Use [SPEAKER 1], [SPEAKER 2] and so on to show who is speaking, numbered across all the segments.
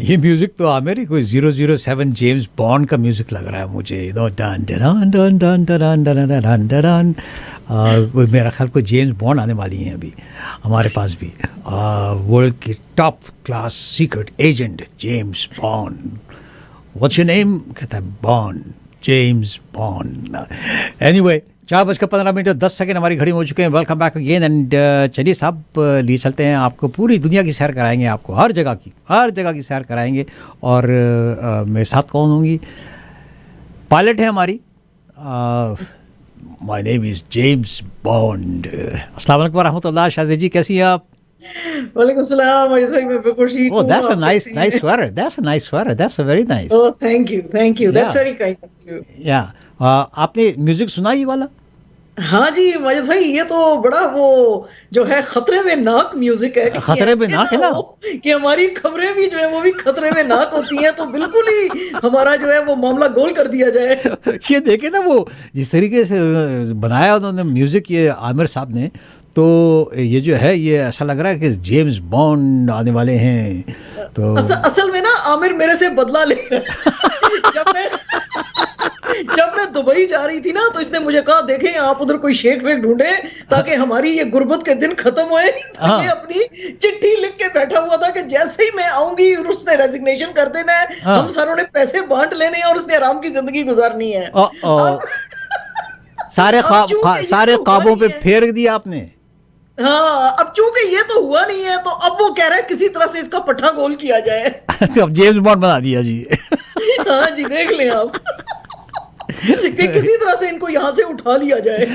[SPEAKER 1] ये म्यूजिक तो मेरी कोई 007 जेम्स बॉन्ड का म्यूजिक लग रहा है मुझे, done done done done done done done done. कोई मेरा ख्याल कोई जेम्स बॉन्ड आने वाली हैं अभी हमारे पास भी, वर्ल्ड की top class secret agent James bond. What's your name? कहता है बॉन्ड, जेम्स बॉन्ड। एनीवे 4:15 और 10 हमारी घड़ी में हो चुके हैं। वेलकम बैक अगेन एंड चलिए साहब, लिए चलते हैं, आपको पूरी दुनिया की सैर कराएंगे, आपको हर जगह की सैर कराएंगे। और मेरे साथ कौन होंगी? पायलट है हमारी, my name is James bond. अस्सलाम वालेकुम रहमतुल्लाह। शाज़ी जी कैसी हैं आप?
[SPEAKER 2] वालेकुम सलाम अजय भाई, मैं बिल्कुल ठीक हूँ।
[SPEAKER 1] That's a nice sweater, that's a very nice.
[SPEAKER 2] Oh thank you, that's very kind of you.
[SPEAKER 1] या आपने म्यूजिक सुना ये वाला?
[SPEAKER 2] हाँ जी मजिद भाई, ये तो बड़ा वो जो है खतरे में नाक म्यूजिक है।
[SPEAKER 1] खतरे में नाक है ना,
[SPEAKER 2] कि हमारी खबरें भी जो है वो भी खतरे में नाक होती हैं, तो बिल्कुल ही हमारा जो है वो मामला गोल कर दिया जाए।
[SPEAKER 1] ये देखे ना वो जिस तरीके से बनाया उन्होंने म्यूजिक, ये आमिर साहब ने, तो ये जो है ये ऐसा लग रहा है कि जेम्स बॉन्ड आने वाले हैं। तो
[SPEAKER 2] असल में ना आमिर मेरे से बदला ले रहा है। जब मैं दुबई जा रही थी ना, तो इसने मुझे कहा देखें आप उधर कोई शेख वेख ढूंढे ताकि हमारी ये गुर्बत के दिन खत्म होए। तो ये अपनी चिट्ठी लिख के बैठा हुआ था कि जैसे ही मैं आऊंगी उसने रेजिग्नेशन कर देना है, हम सारों ने पैसे बांट लेने हैं और उसने आराम की जिंदगी गुजारनी है।
[SPEAKER 1] सारे ख्वाबों पे फेर दिया आपने।
[SPEAKER 2] हाँ, अब चूंकि ये तो हुआ नहीं है, तो अब वो कह रहा है किसी तरह से इसका पट्टा गोल किया जाए।
[SPEAKER 1] तो अब जेम्स बॉन्ड बना दिया जी।
[SPEAKER 2] हाँ जी, देख लें आप कि किसी तरह से इनको यहाँ से उठा लिया जाए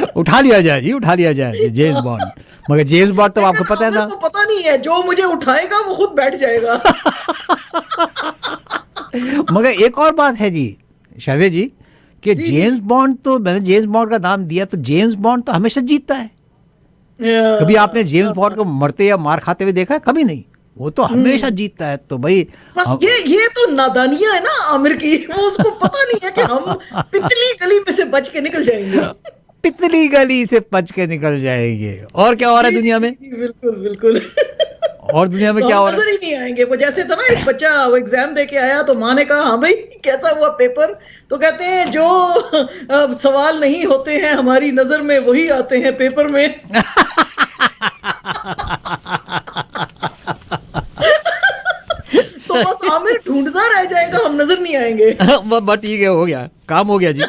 [SPEAKER 2] जी जेम्स बॉन्ड। मगर जेम्स बॉन्ड तो आपको पता है ना, पता नहीं है, जो मुझे उठाएगा वो खुद बैठ जाएगा।
[SPEAKER 1] मगर एक और बात है जी शाज़े जी, कि जेम्स बॉन्ड तो, मैंने जेम्स बॉन्ड का नाम दिया तो जेम्स बॉन्ड तो हमेशा जीतता है। कभी आपने जेम्स बॉन्ड को मरते या मार खाते हुए देखा है? कभी नहीं, वो तो हमेशा जीतता है। तो भाई
[SPEAKER 2] बस ये तो नादानियां है ना आमिर की, वो उसको पता नहीं है कि हम पितली गली में से बच के निकल जाएंगे।
[SPEAKER 1] पितली गली से बच के निकल जाएंगे। और क्या हो रहा है दुनिया में?
[SPEAKER 2] बिल्कुल
[SPEAKER 1] और दुनिया में
[SPEAKER 2] तो
[SPEAKER 1] क्या हो रहा है?
[SPEAKER 2] नजर ही नहीं आएंगे। वो जैसे था ना, एक बच्चा वो एग्जाम दे के आया, तो माँ ने कहा हाँ भाई कैसा हुआ पेपर, तो कहते हैं जो सवाल नहीं होते हैं हमारी नजर में वही आते हैं पेपर में। तो बस आमिर ढूंढता रह जाएगा, हम नजर नहीं आएंगे।
[SPEAKER 1] बट ठीक है, हो गया, काम हो गया जी।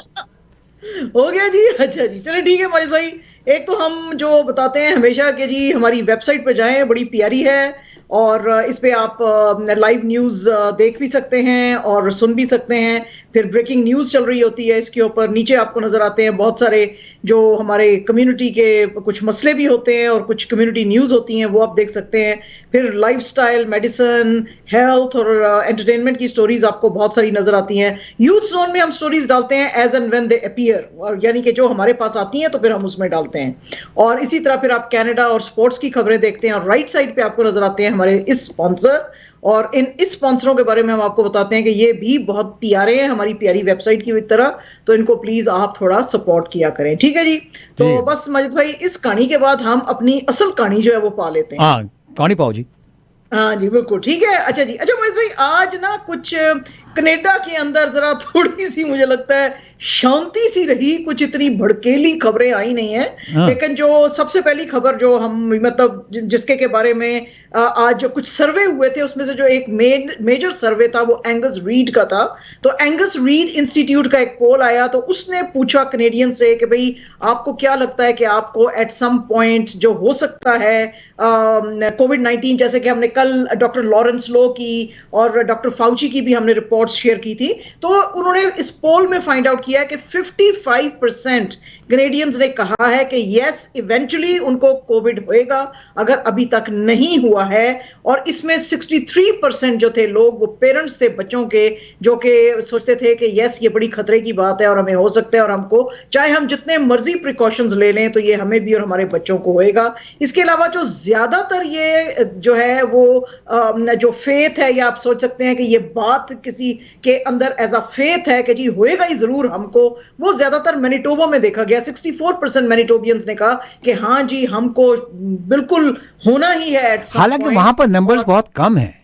[SPEAKER 2] हो गया जी। अच्छा जी, चलिए ठीक है माजिद भाई। एक तो हम जो बताते हैं हमेशा कि जी हमारी वेबसाइट पे जाएं, बड़ी प्यारी है, और इस पे आप लाइव न्यूज़ देख भी सकते हैं और सुन भी सकते हैं। फिर ब्रेकिंग न्यूज़ चल रही होती है इसके ऊपर, नीचे आपको नज़र आते हैं बहुत सारे जो हमारे कम्युनिटी के कुछ मसले भी होते हैं और कुछ कम्युनिटी न्यूज़ होती हैं, वो आप देख सकते हैं। फिर लाइफस्टाइल, मेडिसिन, हेल्थ और एंटरटेनमेंट की स्टोरीज आपको बहुत सारी नज़र आती हैं। यूथ जोन में हम स्टोरीज डालते हैं as and when they appear, और यानी कि जो हमारे पास आती हैं तो फिर हम उसमें डालते हैं। और इसी तरह फिर आप कनाडा और स्पोर्ट्स की खबरें देखते हैं, और राइट साइड पे आपको नज़र आते हैं हमारे इस स्पॉन्सर, और इस स्पॉन्सरों के बारे में हम आपको बताते हैं कि ये भी बहुत प्यारे हैं हमारी प्यारी वेबसाइट की तरह, तो इनको प्लीज आप थोड़ा सपोर्ट किया करें। ठीक है जी। तो बस मजिद भाई, इस कहानी के बाद हम अपनी असल कहानी जो है वो पा लेते हैं।
[SPEAKER 1] हाँ, कहानी पाओ जी।
[SPEAKER 2] हाँ जी बिल्कुल ठीक है। अच्छा जी, अच्छा मजिद भाई, आज ना कुछ कनाडा के अंदर जरा थोड़ी सी मुझे लगता है शांति सी रही, कुछ इतनी भड़केली खबरें आई नहीं है। लेकिन जो सबसे पहली खबर जो हम मतलब जिसके के बारे में आज जो कुछ सर्वे हुए थे, उसमें से जो एक मेजर सर्वे था वो एंगस रीड का था। तो एंगस रीड इंस्टीट्यूट का एक पोल आया, तो उसने पूछा कनेडियन से कि भाई आपको क्या लगता है कि आपको एट सम पॉइंट जो हो सकता है कोविड-19, जैसे कि हमने कल डॉक्टर लॉरेंस लो की और डॉक्टर फाउची की भी हमने रिपोर्ट्स शेयर की थी, तो उन्होंने इस पोल में फाइंड आउट किया कि 55% कनेडियंस ने कहा है कि यस इवेंचुअली उनको कोविड होएगा अगर अभी तक नहीं हुआ है। और इसमें 63% जो थे लोग वो पेरेंट्स थे बच्चों के, जो कि सोचते थे कि यस ये बड़ी खतरे की बात है और हमें हो सकता है, और हमको चाहे हम जितने मर्जी प्रिकॉशंस ले लें तो ये हमें भी और हमारे बच्चों को होएगा। इसके अलावा जो ज्यादातर ये जो है वो जो फेथ है, या आप सोच सकते हैं कि ये बात किसी के अंदर एज अ फेथ है कि जी होएगा ही जरूर हमको, वो ज्यादातर मैनिटोबा में देखा गया। 64% मैनिटोबियंस ने कहा कि हाँ जी हमको बिल्कुल होना ही है।
[SPEAKER 1] हालांकि वहां पर नंबर्स बहुत कम है।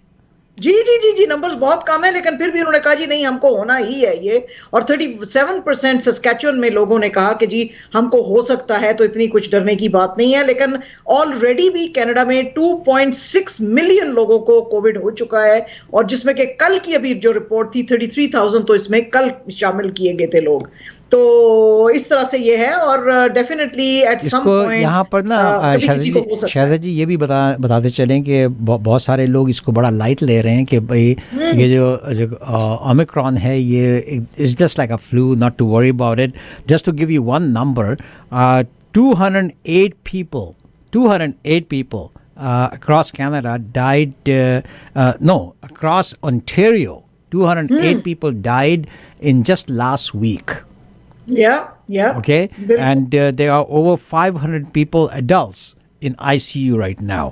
[SPEAKER 2] जी जी जी जी, नंबर्स बहुत कम है, लेकिन फिर भी उन्होंने कहा जी नहीं हमको होना ही है ये। और 37% सस्कैचुअन में लोगों ने कहा कि जी हमको हो सकता है, तो इतनी कुछ डरने की बात नहीं है। लेकिन ऑलरेडी भी कनाडा में 2.6 मिलियन लोगों को कोविड हो चुका है, और जिसमें कि कल की अभी जो रिपोर्ट थी 33,000, तो इसमें कल शामिल किए गए थे लोग। तो इस तरह से ये है, और डेफिनेटली एट सम
[SPEAKER 1] इसको
[SPEAKER 2] पॉइंट
[SPEAKER 1] यहाँ पर ना
[SPEAKER 2] कभी किसी को हो सकता
[SPEAKER 1] शायद
[SPEAKER 2] है।
[SPEAKER 1] जी ये भी बताते चलें कि बहुत सारे लोग इसको बड़ा लाइट ले रहे हैं कि भाई ये जो ओमिक्रॉन है ये is just like a flu, not to worry about it. Just to give you one number, 208 people 208 people across Canada died, no, across Ontario, 208 people died in just last week.
[SPEAKER 2] Yeah,
[SPEAKER 1] Okay,
[SPEAKER 2] बिल्कुल।
[SPEAKER 1] and there are over 500 people adults in ICU right now.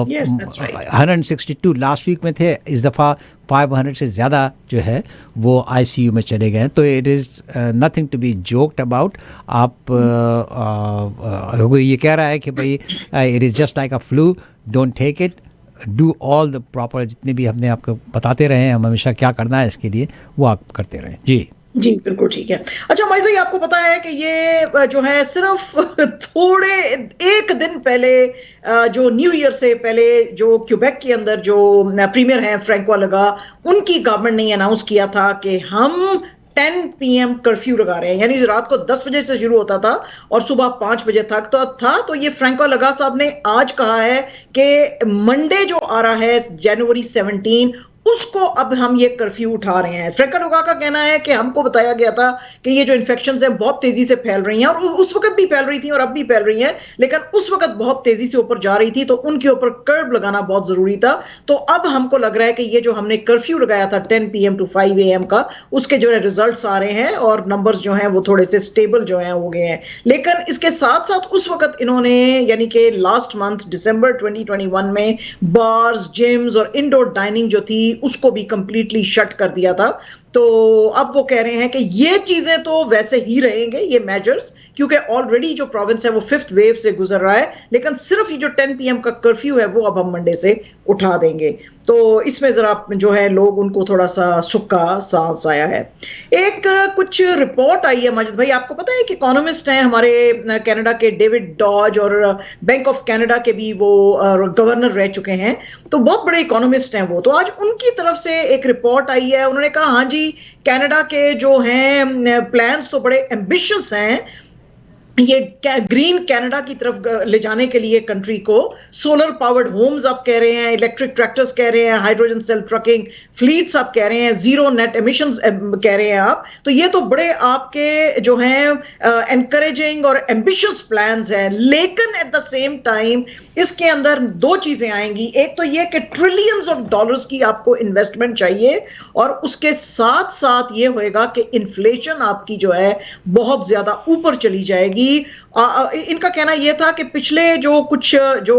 [SPEAKER 2] Yes, that's right.
[SPEAKER 1] 162 last week में थे, इस दफ़ा 500 से ज़्यादा जो है वो ICU में चले गए हैं। तो it is nothing to be joked about. आप ये कह रहा है कि भाई it is just like a flu, don't take it, do all the proper, जितने भी हमने आपको बताते रहे हैं हम हमेशा क्या करना है इसके लिए, वो आप करते रहें जी।
[SPEAKER 2] जी बिल्कुल ठीक है। अच्छा महेश भाई, आपको पता है कि ये जो है सिर्फ थोड़े एक दिन पहले, जो न्यू ईयर से पहले जो क्यूबेक के अंदर जो प्रीमियर हैं फ्रैंकोआ लगा, उनकी गवर्नमेंट ने अनाउंस किया था कि हम 10 PM कर्फ्यू लगा रहे हैं, यानी रात को 10 बजे से शुरू होता था और सुबह 5 बजे तक तो था। तो ये फ्रैंकोआ लगा साहब ने आज कहा है कि मंडे जो आ रहा है जनवरी 17, उसको अब हम ये कर्फ्यू उठा रहे हैं। फ्रैंकोआ लगा का कहना है कि हमको बताया गया था कि ये जो इन्फेक्शंस हैं बहुत तेजी से फैल रही हैं, और उस वक्त भी फैल रही थी और अब भी फैल रही हैं, लेकिन उस वक्त बहुत तेजी से ऊपर जा रही थी, तो उनके ऊपर कर्ब लगाना बहुत जरूरी था। तो अब हमको लग रहा है कि ये जो हमने कर्फ्यू लगाया था 10 PM to 5 AM का, उसके जो है रिजल्ट्स आ रहे हैं और नंबर्स जो हैं वो थोड़े से स्टेबल जो हैं हो गए हैं। लेकिन इसके साथ साथ उस वक्त इन्होंने, यानी कि लास्ट मंथ दिसंबर 2021 में, बार्स, जिम्स और इंडोर डाइनिंग जो थी उसको भी कंप्लीटली शट कर दिया था। तो अब वो कह रहे हैं कि ये चीजें तो वैसे ही रहेंगे, ये मेजर्स, क्योंकि ऑलरेडी जो प्रोविंस है वो 5th वेव से गुजर रहा है, लेकिन सिर्फ ये जो 10 PM का कर्फ्यू है वो अब हम मंडे से उठा देंगे। तो इसमें जरा जो है लोग, उनको थोड़ा सा सुख का सांस आया है। एक कुछ रिपोर्ट आई है माजिद भाई, आपको पता है कि इकोनॉमिस्ट हैं हमारे कनाडा के, डेविड डॉज, और बैंक ऑफ कनाडा के भी वो गवर्नर रह चुके हैं, तो बहुत बड़े इकोनॉमिस्ट हैं वो। तो आज उनकी तरफ से एक रिपोर्ट आई है, उन्होंने कहा हाँ जी, कनाडा के जो हैं प्लान्स तो बड़े एम्बिशियस हैं ये ग्रीन कनाडा की तरफ ले जाने के लिए कंट्री को। सोलर पावर्ड होम्स आप कह रहे हैं, इलेक्ट्रिक ट्रैक्टर्स कह रहे हैं, हाइड्रोजन सेल ट्रकिंग फ्लीट्स आप कह रहे हैं, जीरो नेट एमिशंस कह रहे हैं आप। तो ये तो बड़े आपके जो हैं एनकरेजिंग और एम्बिशियस प्लान्स हैं, लेकिन एट द सेम टाइम इसके अंदर दो चीजें आएंगी। एक तो ये कि ट्रिलियंस ऑफ डॉलर्स की आपको इन्वेस्टमेंट चाहिए, और उसके साथ साथ ये होएगा कि इन्फ्लेशन आपकी जो है बहुत ज्यादा ऊपर चली जाएगी। इनका कहना यह था कि पिछले जो कुछ जो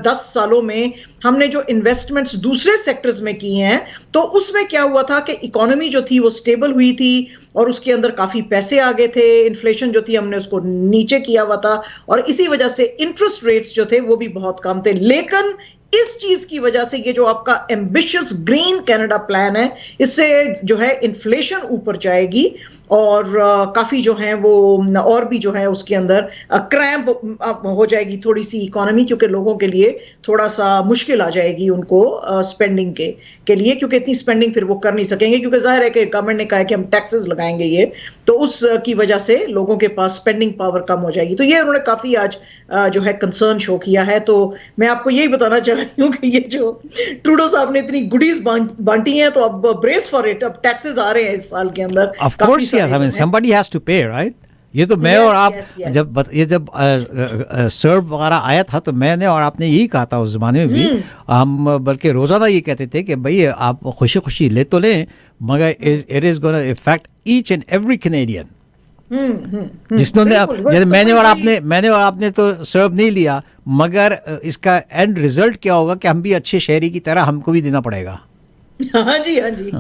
[SPEAKER 2] 10 सालों में हमने जो इन्वेस्टमेंट्स दूसरे सेक्टर्स में की हैं, तो उसमें क्या हुआ था कि इकोनॉमी जो थी वो स्टेबल हुई थी और उसके अंदर काफी पैसे आ गए थे, इन्फ्लेशन जो थी हमने उसको नीचे किया हुआ था, और इसी वजह से इंटरेस्ट रेट्स जो थे वो भी बहुत कम थे। लेकिन इस चीज की वजह से ये जो आपका एम्बिशियस ग्रीन कनाडा प्लान है, इससे जो है इन्फ्लेशन ऊपर जाएगी और काफी जो है वो और भी जो है उसके अंदर क्रैम्प हो जाएगी थोड़ी सी इकोनॉमी, क्योंकि लोगों के लिए थोड़ा सा मुश्किल आ जाएगी उनको स्पेंडिंग के लिए, क्योंकि इतनी स्पेंडिंग फिर वो कर नहीं सकेंगे, क्योंकि जाहिर है कि गवर्नमेंट ने कहा है कि हम टैक्सेस लगाएंगे ये, तो उस की वजह से लोगों के पास स्पेंडिंग पावर कम हो जाएगी। तो ये उन्होंने काफी आज जो है कंसर्न शो किया है। तो मैं आपको यही बताना चाह रही हूँ कि ये जो ट्रूडो साहब ने इतनी गुडीज बांटी हैं, तो अब ब्रेस फॉर इट, अब टैक्सेस आ रहे हैं इस साल के अंदर।
[SPEAKER 1] Of course, yes. I mean, somebody has to pay, right? ये तो मैं और आप जब सर्व वगैरह आया था तो मैंने और आपने यही कहा था उस ज़माने में भी, हम बल्कि रोज़ाना ये कहते थे कि भाई आप खुशी खुशी ले तो लें, मगर it is gonna effect each and every Canadian. जिसने जैसे मैंने और आपने तो सर्व नहीं लिया, मगर इसका एंड रिजल्ट क्या होगा कि हम भी अच्छे शहरी की तरह हमको भी देना पड़ेगा।
[SPEAKER 2] हाँ जी, हाँ जी।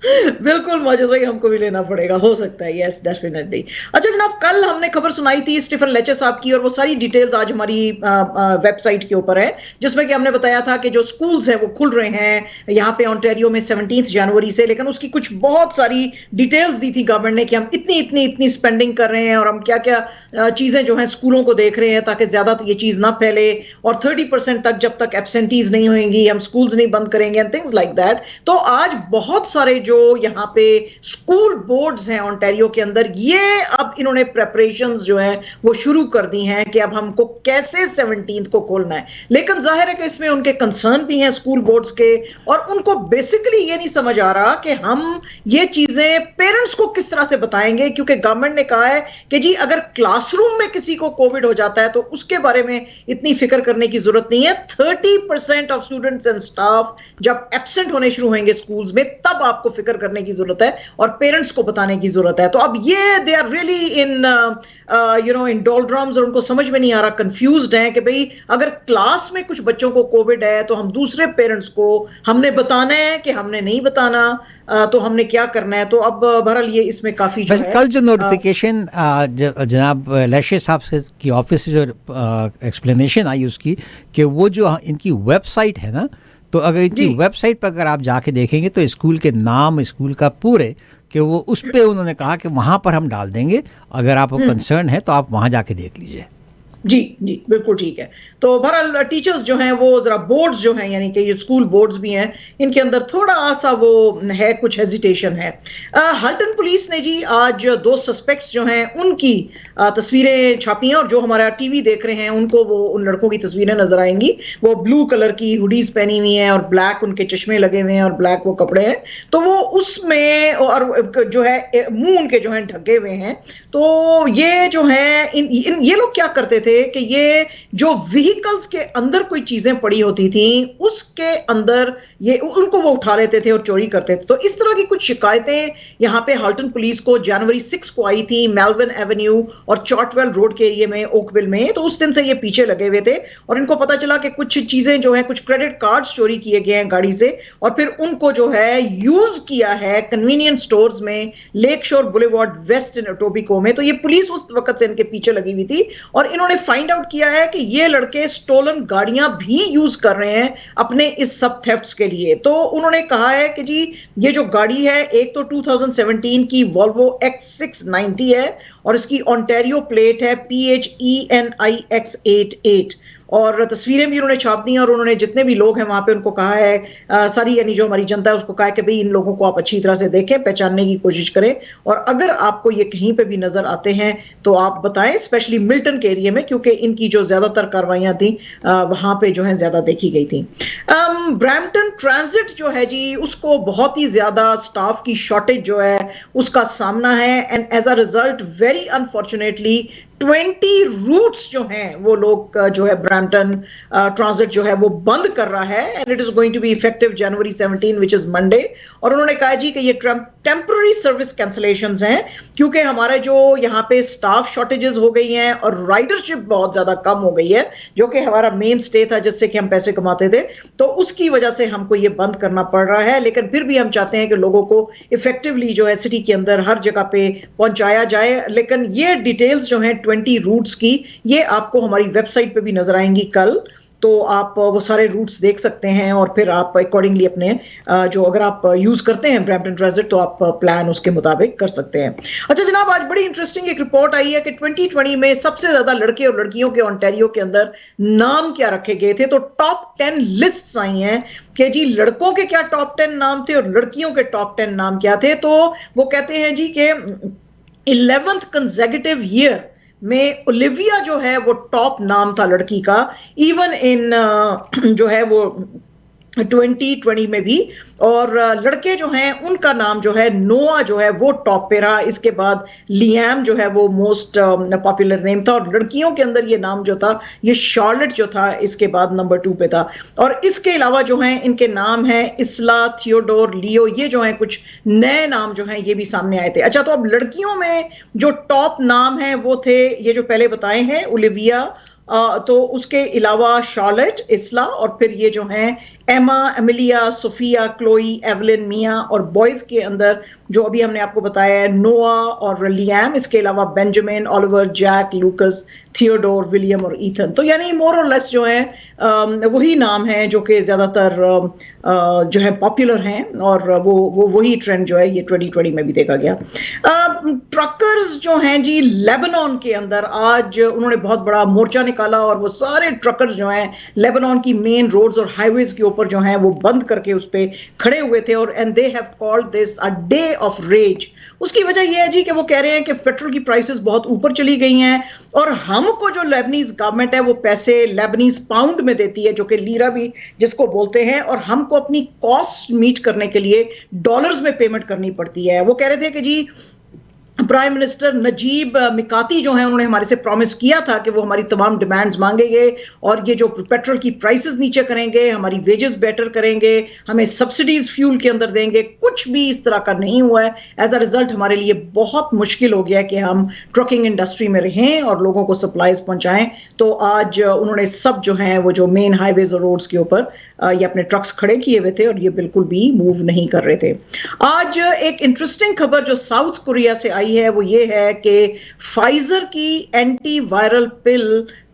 [SPEAKER 2] बिल्कुल माजिद भाई, हमको भी लेना पड़ेगा, हो सकता है, यस डेफिनेटली। अच्छा जनाब, कल हमने खबर सुनाई थी स्टीफन लेचर साहब की, और वो सारी डिटेल्स आज हमारी वेबसाइट के ऊपर है, जिसमें कि हमने बताया था कि जो स्कूल्स हैं वो खुल रहे हैं यहाँ पे ऑन्टेरियो में 17 जनवरी से, लेकिन उसकी कुछ बहुत सारी डिटेल्स दी थी गवर्नमेंट ने कि हम इतनी इतनी इतनी स्पेंडिंग कर रहे हैं और हम क्या क्या चीजें जो है स्कूलों को देख रहे हैं ताकि ज्यादा ये चीज ना फैले, और 30% तक जब तक एब्सेंटीज नहीं होंगी हम स्कूल्स नहीं बंद करेंगे एंड थिंग्स लाइक दैट। तो आज बहुत सारे जो यहाँ पे स्कूल बोर्ड्स हैं ऑन्टेरियो के अंदर, ये अब इन्होंने प्रेपरेशंस जो है वो शुरू कर दी हैं कि अब हमको कैसे 17 को खोलना है। लेकिन जाहिर है कि इसमें उनके कंसर्न भी हैं स्कूल बोर्ड्स के, और उनको बेसिकली ये नहीं समझ आ रहा कि हम ये चीजें पेरेंट्स को किस तरह से बताएंगे, क्योंकि गवर्नमेंट ने कहा है कि जी अगर क्लासरूम में किसी को कोविड हो जाता है तो उसके बारे में इतनी फिक्र करने की जरूरत नहीं है। 30% ऑफ स्टूडेंट्स एंड स्टाफ जब एब्सेंट होने शुरू होंगे स्कूल्स में तब आपको फिक्र करने की जरूरत है और पेरेंट्स को बताने की जरूरत है। तो अब ये दे आर रियली इन इन डोलड्रम्स, और उनको समझ में नहीं आ रहा, कंफ्यूज्ड है कि भाई अगर क्लास में कुछ बच्चों को कोविड है तो हम दूसरे पेरेंट्स को हमने बताना है कि हमने नहीं बताना, तो हमने क्या करना है। तो अब बहरहाल ये इसमें काफी जो है
[SPEAKER 1] कल जो नोटिफिकेशन जनाब लेशे साहब से की ऑफिस से जो एक्सप्लेनेशन आई उसकी, कि वो जो इनकी वेबसाइट है ना, तो अगर इनकी वेबसाइट पर अगर आप जाके देखेंगे तो स्कूल के नाम, स्कूल का पूरे, कि वो उस पे उन्होंने कहा कि वहाँ पर हम डाल देंगे, अगर आपको कंसर्न है तो आप वहाँ जाके देख लीजिए।
[SPEAKER 2] जी जी बिल्कुल ठीक है। तो बहरहाल टीचर्स जो हैं वो जरा बोर्ड्स जो हैं यानी कि ये स्कूल बोर्ड्स भी हैं, इनके अंदर थोड़ा सा वो है, कुछ हेजिटेशन है। हल्टन पुलिस ने जी आज 2 सस्पेक्ट्स जो हैं उनकी तस्वीरें छापी हैं, और जो हमारा टीवी देख रहे हैं उनको वो उन लड़कों की तस्वीरें नजर आएंगी। वो ब्लू कलर की हुडीज पहनी हुई हैं और ब्लैक उनके चश्मे लगे हुए हैं और ब्लैक वो कपड़े हैं, तो वो उसमें, और जो है मुंह उनके जो है ढके हुए हैं। तो ये जो है ये लोग क्या करते थे कि ये जो व्हीकल्स के अंदर कोई चीजें पड़ी होती थी उसके अंदर ये उनको वो उठा लेते थे और चोरी करते थे। तो इस तरह की कुछ शिकायतें यहाँ पे हल्टन पुलिस को जनवरी 6 को आई थी, मेलविन एवेन्यू और चॉटवेल रोड के एरिया में, ओकविल में। तो उस दिन से ये पीछे लगे हुए थे और इनको पता चला कि कुछ चीजें जो है, कुछ क्रेडिट कार्ड्स चोरी किए गए हैं गाड़ी से, और फिर उनको जो है यूज किया है कन्वीनियंस स्टोर्स में, लेक शोर बुलेवार्ड वेस्ट इन टोबिको में। तो ये पुलिस उस वक्त से इनके पीछे लगी हुई थी और इन्होंने फाइंड आउट किया है कि ये लड़के स्टोलन गाड़ियां भी यूज कर रहे हैं अपने इस सब थेफ्ट्स के लिए। तो उन्होंने कहा है कि जी ये जो गाड़ी है, एक तो 2017 की वॉल्वो X690 है और इसकी ओंटारियो प्लेट है PHENIX88, और तस्वीरें भी उन्होंने छाप दी हैं। और उन्होंने जितने भी लोग हैं वहां पे उनको कहा है, सारी यानी जो हमारी जनता है उसको कहा है कि भाई इन लोगों को आप अच्छी तरह से देखें, पहचानने की कोशिश करें, और अगर आपको ये कहीं पे भी नजर आते हैं तो आप बताएं, स्पेशली मिल्टन के एरिया में, क्योंकि इनकी जो ज्यादातर कार्रवाइयां थी वहां पे जो है ज्यादा देखी गई थी। ब्रैम्पटन ट्रांजिट जो है जी, उसको बहुत ही ज्यादा स्टाफ की शॉर्टेज जो है उसका सामना है, and as a result very unfortunately 20 routes जो हैं वो लोग जो है ब्रैम्पटन ट्रांजिट जो है वो बंद कर रहा है, and it is going to be effective January 17 which is Monday. और उन्होंने कहा जी कि ये टेम्पररी सर्विस कैंसलेशंस हैं, क्योंकि हमारे जो यहाँ पे स्टाफ शॉर्टेजेस हो गई हैं और राइडरशिप बहुत ज्यादा कम हो गई है, जो कि हमारा मेन स्टे था जिससे कि हम पैसे कमाते थे, तो उसकी वजह से हमको ये बंद करना पड़ रहा है। लेकिन फिर भी हम चाहते हैं कि लोगों को इफेक्टिवली जो है सिटी के अंदर हर जगह पे पहुंचाया जाए। लेकिन ये डिटेल्स जो हैं 20 रूट्स की, ये आपको हमारी वेबसाइट पे भी नजर आएंगी कल, तो आप वो सारे रूट्स देख सकते हैं और फिर आप अकॉर्डिंगली अपने जो अगर आप यूज करते हैं ब्रैम्पटन ट्रांजिट तो आप प्लान उसके मुताबिक कर सकते हैं। अच्छा जनाब, आज बड़ी इंटरेस्टिंग एक रिपोर्ट आई है कि 2020 में सबसे ज्यादा लड़के और लड़कियों के ओंटारियो के अंदर नाम क्या रखे गए थे। तो टॉप 10 लिस्ट्स आई हैं कि जी लड़कों के क्या टॉप 10 नाम थे और लड़कियों के टॉप 10 नाम क्या थे। तो वो कहते हैं जी कि 11th कंसेक्यूटिव ईयर में ओलिविया जो है वो टॉप नाम था लड़की का, इवन इन जो है वो 2020 में भी। और लड़के जो हैं उनका नाम जो है नोआ जो है वो टॉप पे रहा, इसके बाद लियाम जो है वो मोस्ट पॉपुलर नेम था, और लड़कियों के अंदर ये नाम जो था ये शार्लेट जो था इसके बाद नंबर 2 पे था। और इसके अलावा जो हैं इनके नाम हैं इसला, थियोडोर, लियो, ये जो हैं कुछ नए नाम जो हैं ये भी सामने आए थे। अच्छा, तो अब लड़कियों में जो टॉप नाम हैं वो थे ये जो पहले बताए हैं, ओलिविया, तो उसके अलावा शार्लेट, इसला, और फिर ये जो हैं एमा, एमिलिया, सोफिया, क्लो क्लोई, एवलिन, मिया, और बॉयज के अंदर जो अभी हमने आपको बताया है नोआ और लियाम, इसके अलावा Benjamin, Oliver, Jack, Lucas, Theodore, William और ईथन। तो यानी मोर और लेस जो है वही नाम है जो कि ज़्यादातर जो है पॉपुलर हैं, और वो वही ट्रेंड जो है ये 2020 में भी देखा गया। ट्रकर्स जो हैं जी लेबनान के अंदर आज उन्होंने बहुत बड़ा मोर्चा निकाला, और वो सारे ट्रकर्स जो हैं लेबनान की मेन रोड्स और हाईवेज के ऊपर जो हैं वो बंद करके उस पर खड़े हुए थे, और and they have called this a day of rage. उसकी वजह यह है जी कि वो कह रहे हैं कि पेट्रोल की प्राइसेस बहुत ऊपर चली गई हैं, और हमको जो लेबनीज गवर्नमेंट है वो पैसे लेबनीज पाउंड में देती है, जो कि लीरा भी जिसको बोलते हैं, और हमको अपनी कॉस्ट मीट करने के लिए डॉलर्स में पेमेंट करनी पड़ती है। वो कह रहे थे कि जी प्राइम मिनिस्टर नजीब मिकाती जो हैं उन्होंने हमारे से प्रॉमिस किया था कि वो हमारी तमाम डिमांड्स मांगेंगे, और ये जो पेट्रोल की प्राइसेस नीचे करेंगे, हमारी वेजेस बेटर करेंगे, हमें सब्सिडीज फ्यूल के अंदर देंगे। कुछ भी इस तरह का नहीं हुआ है। एज अ रिजल्ट हमारे लिए बहुत मुश्किल हो गया है कि हम ट्रकिंग इंडस्ट्री में रहें और लोगों को सप्लाईज पहुंचाएं। तो आज उन्होंने सब जो हैं वो जो मेन हाईवेज और रोड्स के ऊपर ये अपने ट्रक्स खड़े किए हुए थे, और ये बिल्कुल भी मूव नहीं कर रहे थे। आज एक इंटरेस्टिंग खबर जो साउथ कोरिया से आई है वो ये है कि फाइजर की एंटी वायरल पिल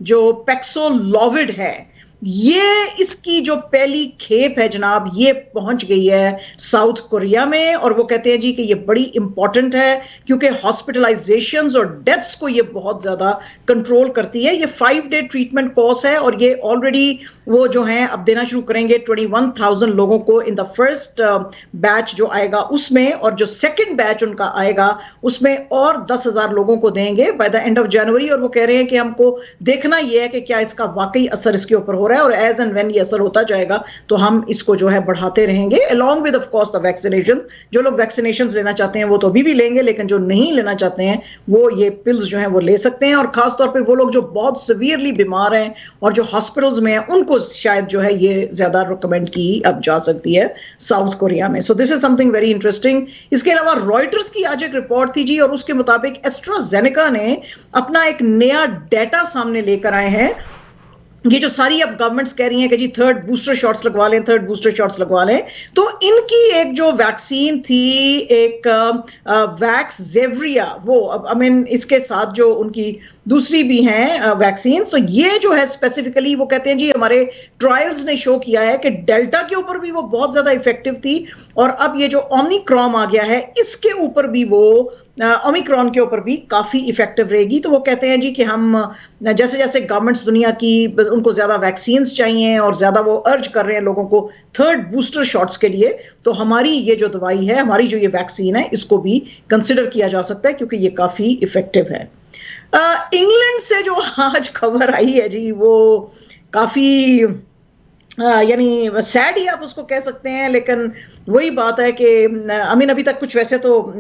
[SPEAKER 2] जो पैक्सोलोविड है, ये इसकी जो पहली खेप है जनाब, ये पहुंच गई है साउथ कोरिया में, और वो कहते हैं जी कि ये बड़ी इंपॉर्टेंट है क्योंकि हॉस्पिटलाइजेशंस और डेथ्स को ये बहुत ज्यादा कंट्रोल करती है। ये 5-डे ट्रीटमेंट कोर्स है, और ये ऑलरेडी वो जो हैं अब देना शुरू करेंगे 21,000 लोगों को इन द फर्स्ट बैच जो आएगा उसमें, और जो सेकंड बैच उनका आएगा उसमें और 10,000 लोगों को देंगे by the end of January. और वो कह रहे हैं कि हमको देखना यह है कि क्या इसका वाकई असर इसके ऊपर हो रहा है, और एज एंड व्हेन ये असर होता जाएगा तो हम इसको जो है बढ़ाते रहेंगे, along with of course the vaccination. जो लोग वैक्सीनेशन लेना चाहते हैं वो तो अभी भी लेंगे, लेकिन जो नहीं लेना चाहते हैं वो ये पिल्स जो है वो ले सकते हैं। और खासतौर पर वो लोग जो बहुत सीवियरली बीमार हैं और जो हॉस्पिटल्स में हैं उनको शायद जो है ये ज्यादा रिकमेंड की अब जा सकती है साउथ कोरिया में। So this is something very interesting. इसके अलावा रॉयटर्स की आज एक रिपोर्ट थी जी, और उसके मुताबिक एस्ट्राजेनेका ने अपना एक नया डेटा सामने लेकर आए हैं। ये जो सारी अब गवर्नमेंट्स कह रही हैं कि जी थर्ड बूस्टर शॉट्स लगवा लें, थर्ड बूस्टर शॉट्स लगवा लें, तो इनकी एक जो वैक्सीन थी, एक वैक्स जेवरिया, वो अब आई मीन इसके साथ जो उनकी दूसरी भी हैं वैक्सीन, तो ये जो है स्पेसिफिकली वो कहते हैं जी हमारे ट्रायल्स ने शो किया है कि डेल्टा के ऊपर भी वो बहुत ज्यादा इफेक्टिव थी, और अब ये जो ओमिक्रॉन आ गया है इसके ऊपर भी वो ओमिक्रॉन के ऊपर भी काफी इफेक्टिव रहेगी। तो वो कहते हैं जी कि हम जैसे जैसे गवर्नमेंट्स दुनिया की उनको ज्यादा वैक्सीन चाहिए और ज्यादा वो अर्ज कर रहे हैं लोगों को थर्ड बूस्टर शॉट्स के लिए, तो हमारी ये जो दवाई है, हमारी जो ये वैक्सीन है, इसको भी कंसिडर किया जा सकता है क्योंकि ये काफी इफेक्टिव है। इंग्लैंड से जो आज खबर आई है जी वो काफी यानी सैड ही आप उसको कह सकते हैं, लेकिन वही बात है कि अभी तक कुछ वैसे तो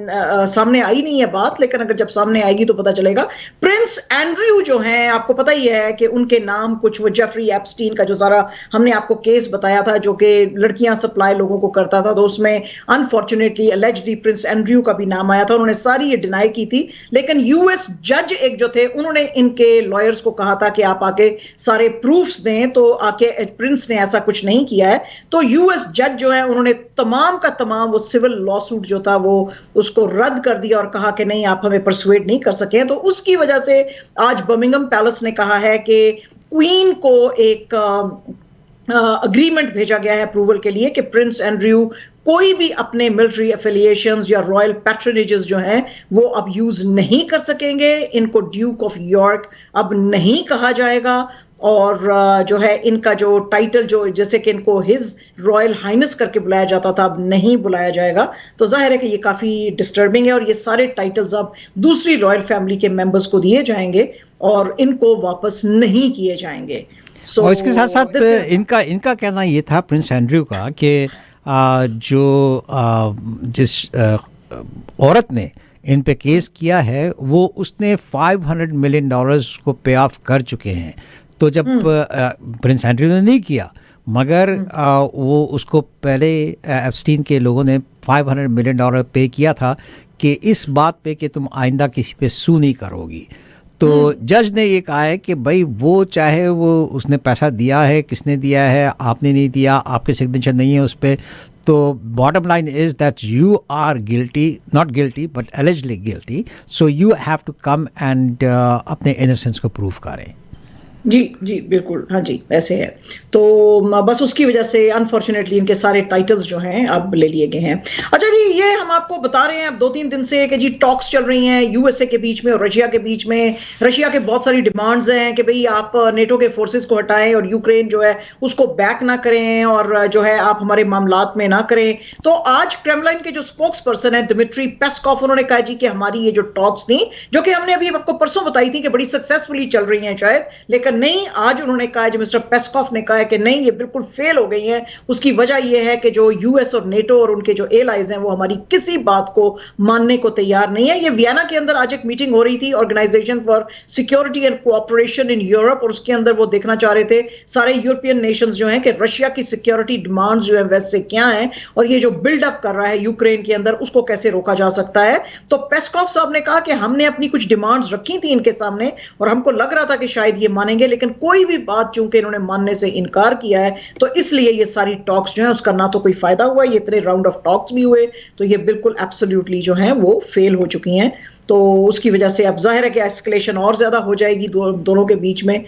[SPEAKER 2] सामने आई नहीं है बात, लेकिन अगर जब सामने आएगी तो पता चलेगा। प्रिंस एंड्रयू जो हैं, आपको पता ही है कि उनके नाम कुछ वो जेफरी एप्स्टीन का जो सारा हमने आपको केस बताया था जो कि लड़कियां सप्लाई लोगों को करता था, तो उसमें अनफॉर्चुनेटली अलेज्डली प्रिंस एंड्रयू का भी नाम आया था। उन्होंने सारी ये डिनाई की थी, लेकिन यूएस जज एक जो थे उन्होंने इनके लॉयर्स को कहा था कि आप आके सारे प्रूफ्स दें, तो आके प्रिंस ने ऐसा कुछ नहीं किया है। तो यूएस जज जो है उन्होंने तमाम का तमाम वो सिविल लॉ सूट जो था वो उसको रद्द कर दिया और कहा कि नहीं, आप हमें परसुएड नहीं कर सके। तो उसकी वजह से आज बर्मिंघम पैलेस ने कहा है कि क्वीन को एक अग्रीमेंट भेजा गया है अप्रूवल के लिए कि प्रिंस एंड्रयू कोई भी अपने मिलिट्री एफिलिएशंस या रॉयल पैट्रनेजेस जो हैं वो अब यूज नहीं कर सकेंगे। इनको ड्यूक ऑफ यॉर्क अब नहीं कहा जाएगा, और जो है इनका जो टाइटल जो जैसे कि इनको हिज रॉयल हाइनेस करके बुलाया जाता था, अब नहीं बुलाया जाएगा। तो जाहिर है कि ये काफी डिस्टर्बिंग है, और ये सारे टाइटल्स अब दूसरी रॉयल फैमिली के मेंबर्स को दिए जाएंगे और इनको वापस नहीं किए जाएंगे।
[SPEAKER 1] और इसके साथ साथ इनका कहना ये था प्रिंस एंड्रयू का कि जिस औरत ने इन पे केस किया है वो उसने $500 मिलियन को पे ऑफ कर चुके हैं। तो जब प्रिंस एंड्रयू ने नहीं किया, मगर वो उसको पहले एप्स्टीन के लोगों ने $500 मिलियन पे किया था कि इस बात पे कि तुम आइंदा किसी पे सू नहीं करोगी। तो जज ने ये कहा है कि भाई वो चाहे वो उसने पैसा दिया है, किसने दिया है, आपने नहीं दिया, आपके सिग्नेचर नहीं है उस पर, तो bottom line is that you are guilty, not guilty, but allegedly guilty. So you have to come and अपने innocence को prove करें.
[SPEAKER 2] जी जी बिल्कुल, हाँ जी, ऐसे है। तो बस उसकी वजह से अनफॉर्चुनेटली इनके सारे टाइटल्स जो हैं अब ले लिए गए हैं। अच्छा जी, ये हम आपको बता रहे हैं अब 2-3 दिन से कि जी टॉक्स चल रही हैं यूएसए के बीच में और रशिया के बीच में। रशिया के बहुत सारी डिमांड्स हैं कि भाई आप नेटो के फोर्सेस को हटाएं और यूक्रेन जो है उसको बैक ना करें और जो है आप हमारे मामलात में ना करें। तो आज क्रेमलिन के जो स्पोक्स पर्सन है दिमित्री पेस्कॉव, उन्होंने कहा जी कि हमारी ये जो टॉक्स थी, जो कि हमने अभी आपको परसों बताई थी कि बड़ी सक्सेसफुली चल रही हैं शायद, लेकिन नहीं, आज उन्होंने कहा, जो मिस्टर पेस्कॉव ने कहा है कि नहीं, ये बिल्कुल फेल हो गई है। उसकी वजह ये है कि जो यूएस और नेटो और उनके जो एलाइज हैं वो हमारी किसी बात को मानने को तैयार नहीं है। ये वियना के अंदर आज एक मीटिंग हो रही थी, organization for security and cooperation in Europe, और उसके अंदर वो देखना चाह रहे थे सारे यूरोपियन नेशंस जो हैं कि रशिया की सिक्योरिटी डिमांड्स जो है वेस्ट से क्या है और ये जो बिल्डअप कर रहा है यूक्रेन के अंदर उसको कैसे रोका जा सकता है। तो पेस्कॉव साहब ने कहा कि हमने अपनी कुछ डिमांड्स रखी थी इनके सामने और हमको लग रहा था कि शायद ये मानेंगे, लेकिन कोई भी बात चूंकि इन्होंने मानने से इनकार किया है तो इसलिए ये सारी टॉक्स जो है उसका ना तो कोई फायदा हुआ, ये इतने राउंड ऑफ टॉक्स भी हुए तो ये बिल्कुल एब्सोल्युटली जो है वो फेल हो चुकी हैं। तो उसकी वजह से अब जाहिर है कि एस्केलेशन और ज्यादा हो जाएगी दोनों के बीच में,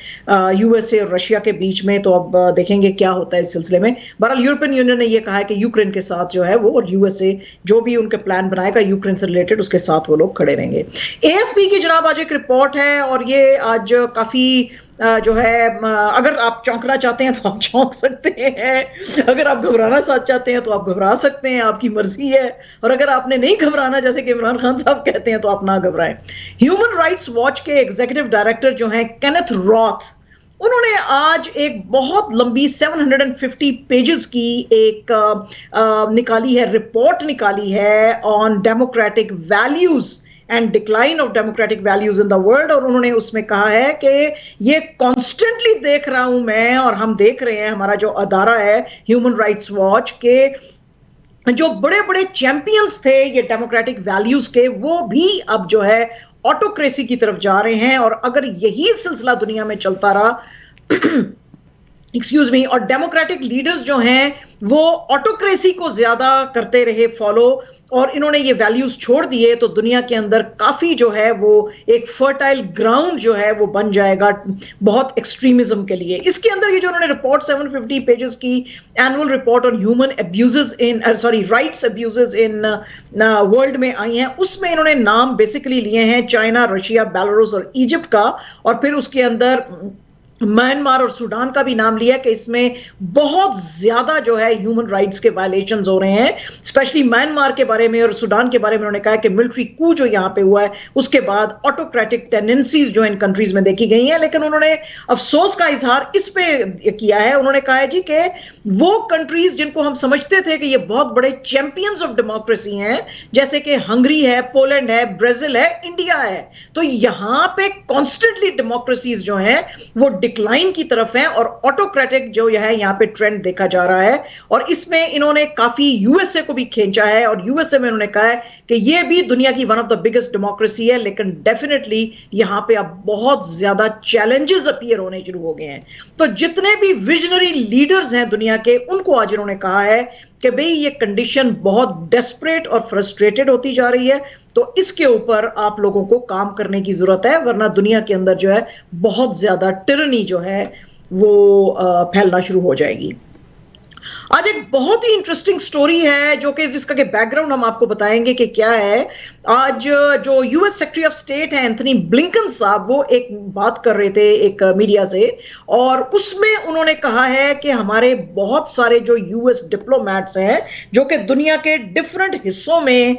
[SPEAKER 2] यूएसए और रशिया के बीच में। तो अब देखेंगे क्या होता है इस सिलसिले में। बहरहाल यूरोपियन यूनियन ने यह कहा है कि यूक्रेन के साथ जो है वो, और यूएसए जो भी उनके प्लान बनाएगा यूक्रेन से रिलेटेड उसके साथ वो लोग खड़े रहेंगे। एएफपी की जनाब आज एक रिपोर्ट है और ये आज काफी जो है, अगर आप चौंकना चाहते हैं तो आप चौंक सकते हैं, अगर आप घबराना चाहते हैं तो आप घबरा सकते हैं, आपकी मर्जी है, और अगर आपने नहीं घबराना जैसे कि इमरान खान साहब कहते हैं तो आप ना घबराएं। ह्यूमन राइट्स वॉच के एग्जीक्यूटिव डायरेक्टर जो हैं केनेथ रॉथ, उन्होंने आज एक बहुत लंबी 750 पेजेस की एक निकाली है, रिपोर्ट निकाली है on democratic values and decline of democratic values in the world. और उन्होंने उसमें कहा है कि ये कॉन्स्टेंटली देख रहा हूं मैं, और हम देख रहे हैं, हमारा जो अदारा है ह्यूमन राइट्स वॉच के जो बड़े बड़े चैंपियंस थे ये डेमोक्रेटिक वैल्यूज के, वो भी अब जो है ऑटोक्रेसी की तरफ जा रहे हैं। और अगर यही सिलसिला दुनिया में चलता रहा एक्सक्यूज मी, और डेमोक्रेटिक लीडर्स जो हैं वो ऑटोक्रेसी को ज्यादा करते रहे फॉलो, और इन्होंने ये वैल्यूज छोड़ दिए, तो दुनिया के अंदर काफी जो है वो एक फर्टाइल ग्राउंड जो है वो बन जाएगा बहुत एक्सट्रीमिज्म के लिए। इसके अंदर ये जो उन्होंने रिपोर्ट 750 पेजेस की annual report on human abuses in rights abuses in world में आई हैं, उसमें इन्होंने नाम बेसिकली लिए हैं चाइना, रशिया, बेलारूस और इजिप्ट का, और फिर उसके अंदर म्यांमार और सूडान का भी नाम लिया कि इसमें बहुत ज्यादा जो है ह्यूमन राइट्स के वायलेशंस हो रहे हैं। स्पेशली म्यांमार के बारे में और सूडान के बारे में उन्होंने कहा कि मिलिट्री कू जो यहां पे हुआ है उसके बाद ऑटोक्रेटिक टेंडेंसीज जो इन कंट्रीज में देखी गई हैं। लेकिन उन्होंने अफसोस का इजहार इस पे किया है, उन्होंने कहा है जी कि वो कंट्रीज जिनको हम समझते थे कि ये बहुत बड़े चैंपियंस ऑफ डेमोक्रेसी हैं, जैसे कि हंगरी है, पोलैंड है, ब्राजील है, इंडिया है, तो यहां पे कॉन्स्टेंटली डेमोक्रेसीज जो हैं वो डिक्लाइन की तरफ है और ऑटोक्रेटिक जो है यहां पे ट्रेंड देखा जा रहा है। और इसमें इन्होंने काफी यूएसए को भी खींचा है, और यूएसए में उन्होंने कहा है कि ये भी दुनिया की one of the biggest democracy है, लेकिन डेफिनेटली यहां पे अब बहुत ज्यादा चैलेंजेस अपीयर होने शुरू हो गए हैं। तो जितने भी विजनरी लीडर्स हैं दुनिया के, उनको आज इन्होंने कहा है कि भाई ये कंडीशन बहुत डेस्परेट और फ्रस्ट्रेटेड होती जा रही है, तो इसके ऊपर आप लोगों को काम करने की जरूरत है, वरना दुनिया के अंदर जो है बहुत ज्यादा टिरनी जो है वो फैलना शुरू हो जाएगी। आज एक बहुत ही इंटरेस्टिंग स्टोरी है जो कि जिसका के बैकग्राउंड हम आपको बताएंगे कि क्या है। आज जो यूएस सेक्रेटरी ऑफ स्टेट है एंथनी ब्लिंकन साहब, वो एक बात कर रहे थे एक मीडिया से, और उसमें उन्होंने कहा है कि हमारे बहुत सारे जो यूएस डिप्लोमैट्स हैं जो कि दुनिया के डिफरेंट हिस्सों में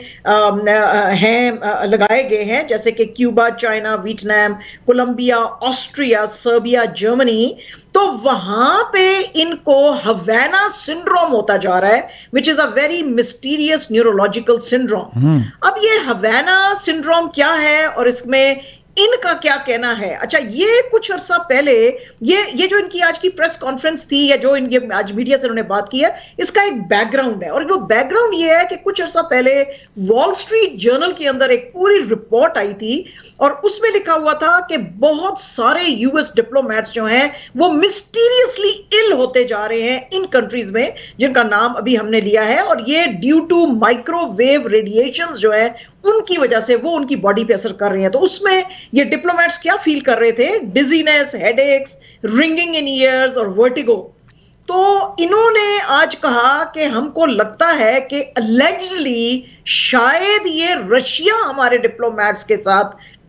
[SPEAKER 2] हैं, लगाए गए हैं, जैसे कि Cuba, China, Vietnam, Colombia, Austria, Serbia, Germany, तो वहां पे इनको हवाना सिंड्रोम होता जा रहा है, which is a very mysterious neurological syndrome. अब ये हवाना सिंड्रोम क्या है और इसमें इनका क्या कहना है? अच्छा, ये कुछ अरसा पहले ये जो इनकी आज की प्रेस कॉन्फ्रेंस थी या जो इनके आज मीडिया से उन्होंने बात की है, इसका एक बैकग्राउंड है, और वो बैकग्राउंड ये है कि कुछ अरसा पहले वॉल स्ट्रीट जर्नल के अंदर एक पूरी रिपोर्ट आई थी और उसमें लिखा हुआ था कि बहुत सारे यूएस डिप्लोमेट्स जो हैं वो मिस्टीरियसली इल होते जा रहे हैं इन कंट्रीज में जिनका नाम अभी हमने लिया है, और ये ड्यू टू माइक्रोवेव रेडिएशंस जो है उनकी वजह से वो उनकी बॉडी पे असर कर रही है। तो उसमें ये डिप्लोमेट्स क्या फील कर रहे थे? डिजीनेस, हेडेक्स, रिंगिंग इन ईयर्स और वर्टिगो। तो इन्होंने आज कहा कि हमको लगता है कि अलेजिडली शायद ये रशिया हमारे डिप्लोमेट्स के साथ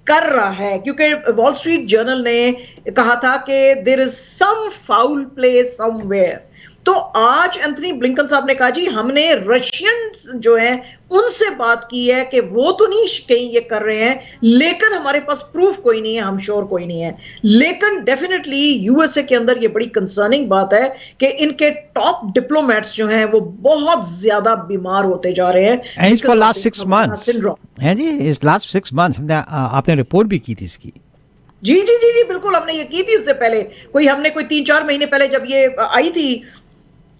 [SPEAKER 2] कर रहा है, क्योंकि वॉल स्ट्रीट जर्नल ने कहा था कि there is some foul play somewhere. तो आज एंथनी ब्लिंकन साहब ने कहा जी हमने रशियन जो है उनसे बात की है कि वो तो नहीं कहीं ये कर रहे हैं, लेकिन हमारे पास प्रूफ कोई नहीं है, हम श्योर कोई नहीं है। लेकिन डेफिनेटली यूएसए के अंदर ये बड़ी कंसर्निंग बात है कि इनके टॉप डिप्लोमेट्स जो हैं वो बहुत ज्यादा बीमार होते जा रहे हैं।
[SPEAKER 1] फॉर लास्ट 6 मंथ्स है जी, इस लास्ट 6 मंथ्स हमने आपने रिपोर्ट भी की थी इसकी।
[SPEAKER 2] जी जी जी जी बिल्कुल, हमने ये की थी इससे पहले, हमने कोई 3-4 महीने पहले जब ये आई थी,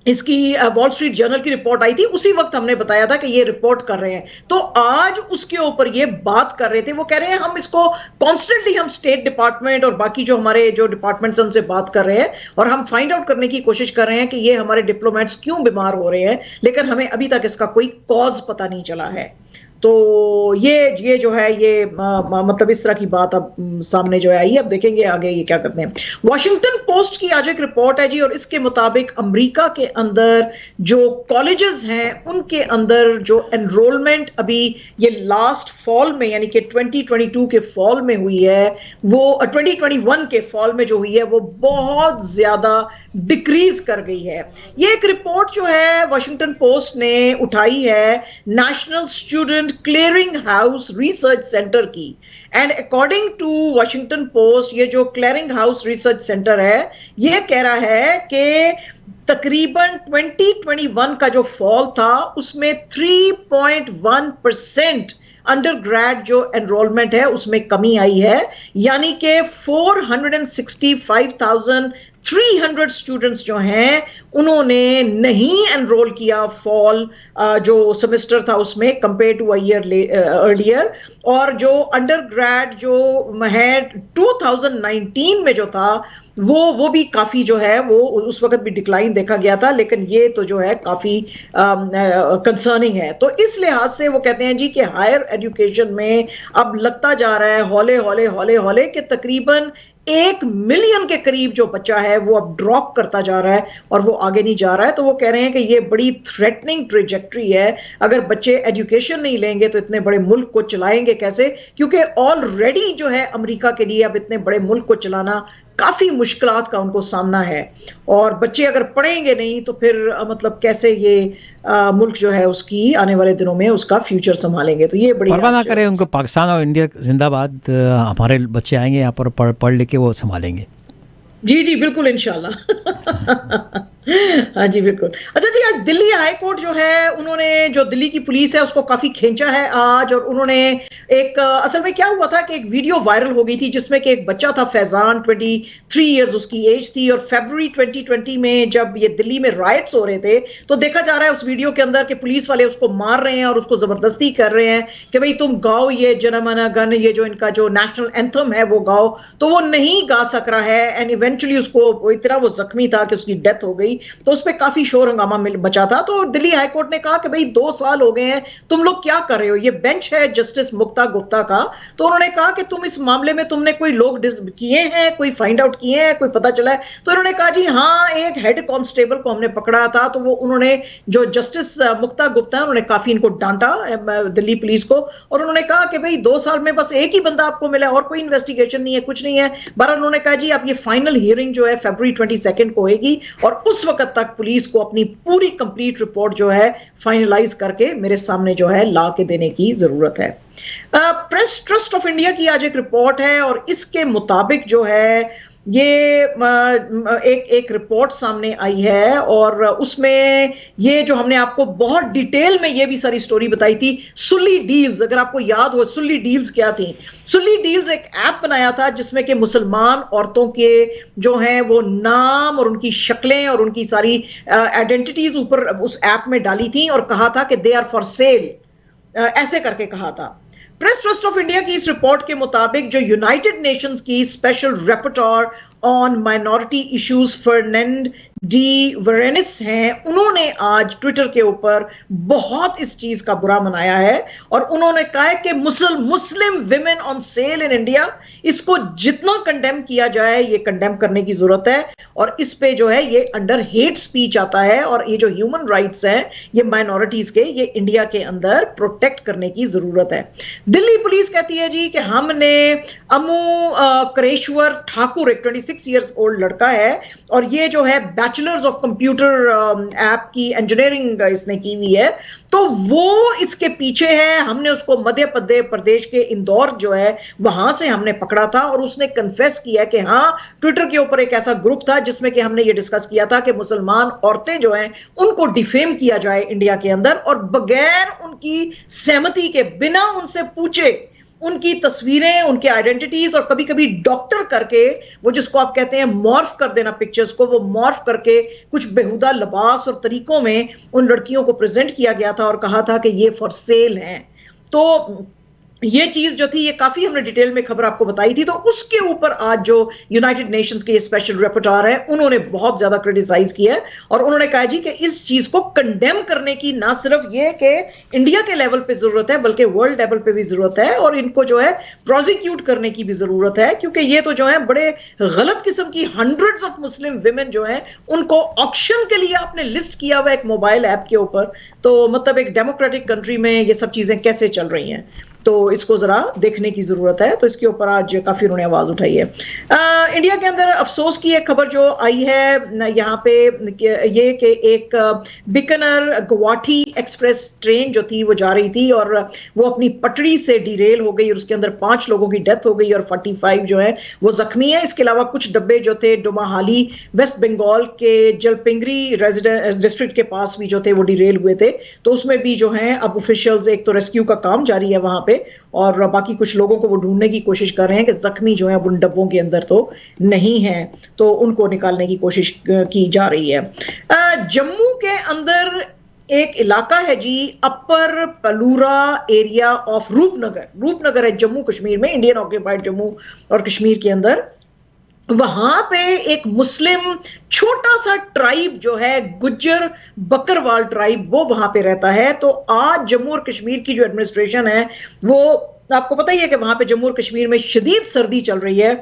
[SPEAKER 2] इसकी वॉल स्ट्रीट जर्नल की रिपोर्ट आई थी, उसी वक्त हमने बताया था कि ये रिपोर्ट कर रहे हैं। तो आज उसके ऊपर ये बात कर रहे थे, वो कह रहे हैं हम इसको कॉन्स्टेंटली हम स्टेट डिपार्टमेंट और बाकी जो हमारे जो डिपार्टमेंट्स उनसे बात कर रहे हैं और हम फाइंड आउट करने की कोशिश कर रहे हैं कि ये हमारे डिप्लोमेट्स क्यों बीमार हो रहे हैं, लेकिन हमें अभी तक इसका कोई कॉज पता नहीं चला है। तो ये जो है ये मतलब इस तरह की बात अब सामने जो है आई। अब देखेंगे आगे ये क्या करते हैं। वॉशिंगटन पोस्ट की आज एक रिपोर्ट है जी, और इसके मुताबिक अमेरिका के अंदर जो कॉलेजेस हैं उनके अंदर जो एनरोलमेंट अभी ये लास्ट फॉल में यानी कि 2022 के फॉल में हुई है, वो 2021 के फॉल में जो हुई है वो बहुत ज्यादा डिक्रीज कर गई है। ये एक रिपोर्ट जो है वॉशिंगटन पोस्ट ने उठाई है national student clearing house research centre की, and according to Washington Post ये जो क्लियरिंग हाउस रिसर्च सेंटर है ये कह रहा है कि तकरीबन 2021 का जो फॉल था उसमें 3.1% अंडर ग्रेड जो एनरोलमेंट है उसमें कमी आई है, यानी कि 465,300 स्टूडेंट्स जो हैं उन्होंने नहीं एनरोल किया फॉल जो सेमेस्टर था उसमें compare to a year earlier, और जो अंडर ग्रेड जो है 2019 में जो था वो भी काफी जो है वो उस वक्त भी डिक्लाइन देखा गया था, लेकिन ये तो जो है काफी कंसर्निंग है। तो इस लिहाज से वो कहते हैं जी कि हायर एजुकेशन में अब लगता जा रहा है हौले हौले हौले हौले कि तकरीबन 1 मिलियन के करीब जो बच्चा है वो अब ड्रॉप करता जा रहा है और वो आगे नहीं जा रहा है। तो वो कह रहे हैं कि ये बड़ी थ्रेटनिंग ट्रेजेक्ट्री है, अगर बच्चे एजुकेशन नहीं लेंगे तो इतने बड़े मुल्क को चलाएंगे कैसे, क्योंकि ऑलरेडी जो है अमेरिका के लिए अब इतने बड़े मुल्क को चलाना काफी मुश्किलात का उनको सामना है, और बच्चे अगर पढ़ेंगे नहीं तो फिर मतलब कैसे ये मुल्क जो है उसकी आने वाले दिनों में उसका फ्यूचर संभालेंगे। तो ये बड़ी
[SPEAKER 1] परवाह ना करें, उनको पाकिस्तान और इंडिया जिंदाबाद, हमारे बच्चे आएंगे यहाँ पर पढ़ लिख के वो संभालेंगे।
[SPEAKER 2] जी जी बिल्कुल इंशाल्लाह। हाँ जी बिल्कुल। अच्छा जी, आज दिल्ली हाई कोर्ट जो है उन्होंने जो दिल्ली की पुलिस है उसको काफी खींचा है आज, और उन्होंने एक असल में क्या हुआ था कि एक वीडियो वायरल हो गई थी जिसमें कि एक बच्चा था फैजान, 23 इयर्स उसकी एज थी, और फरवरी 2020 में जब ये दिल्ली में राइट्स हो रहे थे तो देखा जा रहा है उस वीडियो के अंदर कि पुलिस वाले उसको मार रहे हैं और उसको जबरदस्ती कर रहे हैं कि भाई तुम गाओ ये जनगण गण, ये जो इनका जो नेशनल एंथम है वो गाओ, तो वो नहीं गा सक रहा है, एंड इवेंचुअली उसको इतना वो जख्मी था कि उसकी डेथ हो गई। तो उस पर काफी शोर हंगामा बचा था। तो दिल्ली हाईकोर्ट ने कहा कि भाई 2 साल हो गए हैं, तुम लोग क्या कर रहे हो, ये बेंच है जस्टिस मुक्ता गुप्ता का, तो उन्होंने कहा कि तुम इस मामले में तुमने कोई लोग किए हैं, कोई फाइंड आउट किए हैं, कोई पता चला है? तो उन्होंने कहा जी हाँ, एक हेड कांस्टेबल को हमने पकड़ा था, तो वो उन्होंने जो जस्टिस मुक्ता गुप्ता है उन्होंने काफी इनको डांटा दिल्ली पुलिस को, और उन्होंने कहा कि भाई 2 साल में बस एक ही बंदा आपको मिला और कोई इन्वेस्टिगेशन नहीं है, कुछ नहीं है। बहरहाल उन्होंने कहा जी अब ये फाइनल हियरिंग जो है फरवरी 22 को होगी, और उस वक्त तक पुलिस को अपनी पूरी कंप्लीट रिपोर्ट जो है फाइनलाइज करके मेरे सामने जो है ला के देने की जरूरत है। प्रेस ट्रस्ट ऑफ इंडिया की आज एक रिपोर्ट है, और इसके मुताबिक जो है ये एक रिपोर्ट सामने आई है और उसमें ये जो हमने आपको बहुत डिटेल में ये भी सारी स्टोरी बताई थी, सुल्ली डील्स, अगर आपको याद हो सुल्ली डील्स क्या थी। सुल्ली डील्स एक ऐप बनाया था जिसमें कि मुसलमान औरतों के जो हैं वो नाम और उनकी शक्लें और उनकी सारी आइडेंटिटीज ऊपर उस ऐप में डाली थी और कहा था कि दे आर फॉर सेल, ऐसे करके कहा था। प्रेस ट्रस्ट ऑफ इंडिया की इस रिपोर्ट के मुताबिक जो यूनाइटेड नेशंस की special rapporteur on minority issues Fernand de Varennes हैं, उन्होंने आज ट्विटर के ऊपर बहुत इस चीज का बुरा मनाया है और उन्होंने कहा है कि Muslim women on sale in India, इसको जितना कंडेम किया जाए ये कंडेम करने की जरूरत है और इस पे जो है ये अंडर हेट स्पीच आता है और ये जो ह्यूमन राइट्स हैं ये माइनॉरिटीज के, ये इंडिया के अंदर प्रोटेक्ट करने की जरूरत है। दिल्ली पुलिस कहती है जी कि हमने अमू करेश्वर ठाकुर, एक 26 इयर्स ओल्ड लड़का है और ये जो है बैचलर्स ऑफ कंप्यूटर ऐप की इंजीनियरिंग इसने की हुई है, तो वो इसके पीछे है। हमने उसको मध्य प्रदेश के इंदौर जो है वहां से हमने पकड़ा था और उसने कन्फेस किया कि हाँ, ट्विटर के ऊपर एक ऐसा ग्रुप था जिसमें कि हमने ये डिस्कस किया था कि मुसलमान औरतें जो हैं उनको डिफेम किया जाए इंडिया के अंदर और बगैर उनकी सहमति के, बिना उनसे पूछे उनकी तस्वीरें, उनके आइडेंटिटीज और कभी कभी डॉक्टर करके, वो जिसको आप कहते हैं मॉर्फ कर देना पिक्चर्स को, वो मॉर्फ करके कुछ बेहुदा लिबास और तरीकों में उन लड़कियों को प्रेजेंट किया गया था और कहा था कि ये फॉर सेल हैं। तो ये चीज जो थी ये काफी हमने डिटेल में खबर आपको बताई थी, तो उसके ऊपर आज जो यूनाइटेड नेशंस के स्पेशल रिपोर्टर है उन्होंने बहुत ज्यादा क्रिटिसाइज किया है और उन्होंने कहा जी कि इस चीज को कंडेम करने की ना सिर्फ ये कि इंडिया के लेवल पे जरूरत है बल्कि वर्ल्ड लेवल पे भी जरूरत है और इनको जो है प्रोसिक्यूट करने की भी जरूरत है, क्योंकि ये तो जो है बड़े गलत किस्म की हंड्रेड्स ऑफ मुस्लिम विमेन जो है उनको ऑक्शन के लिए आपने लिस्ट किया हुआ एक मोबाइल ऐप के ऊपर, तो मतलब एक डेमोक्रेटिक कंट्री में ये सब चीजें कैसे चल रही हैं, तो इसको जरा देखने की जरूरत है। तो इसके ऊपर आज काफी उन्होंने आवाज उठाई है। इंडिया के अंदर अफसोस की एक खबर जो आई है यहाँ पे ये कि एक बीकानेर गुवाहाटी एक्सप्रेस ट्रेन जो थी वो जा रही थी और वो अपनी पटरी से डिरेल हो गई और उसके अंदर 5 लोगों की डेथ हो गई और 45 जो है वो जख्मी है। इसके अलावा कुछ डब्बे जो थे डोमाहाली वेस्ट बंगाल के जलपिंगरी डिस्ट्रिक्ट के पास भी जो थे वो डिरेल हुए थे, तो उसमें भी जो है अब ऑफिशियल्स एक तो रेस्क्यू का काम जारी है वहां पे और बाकी कुछ लोगों को वो ढूंढने की कोशिश कर रहे हैं कि जख्मी जो है उन डब्बों के अंदर तो नहीं है, तो उनको निकालने की कोशिश की जा रही है। जम्मू के अंदर एक इलाका है जी अपर पलूरा एरिया ऑफ रूपनगर है जम्मू कश्मीर में, इंडियन ऑक्यूपाइड जम्मू और कश्मीर के अंदर। वहां पे एक मुस्लिम छोटा सा ट्राइब जो है गुज्जर बकरवाल ट्राइब वो वहां पे रहता है। तो आज जम्मू और कश्मीर की जो एडमिनिस्ट्रेशन है वो, आपको पता ही है कि वहां पे जम्मू और कश्मीर में शदीद सर्दी चल रही है,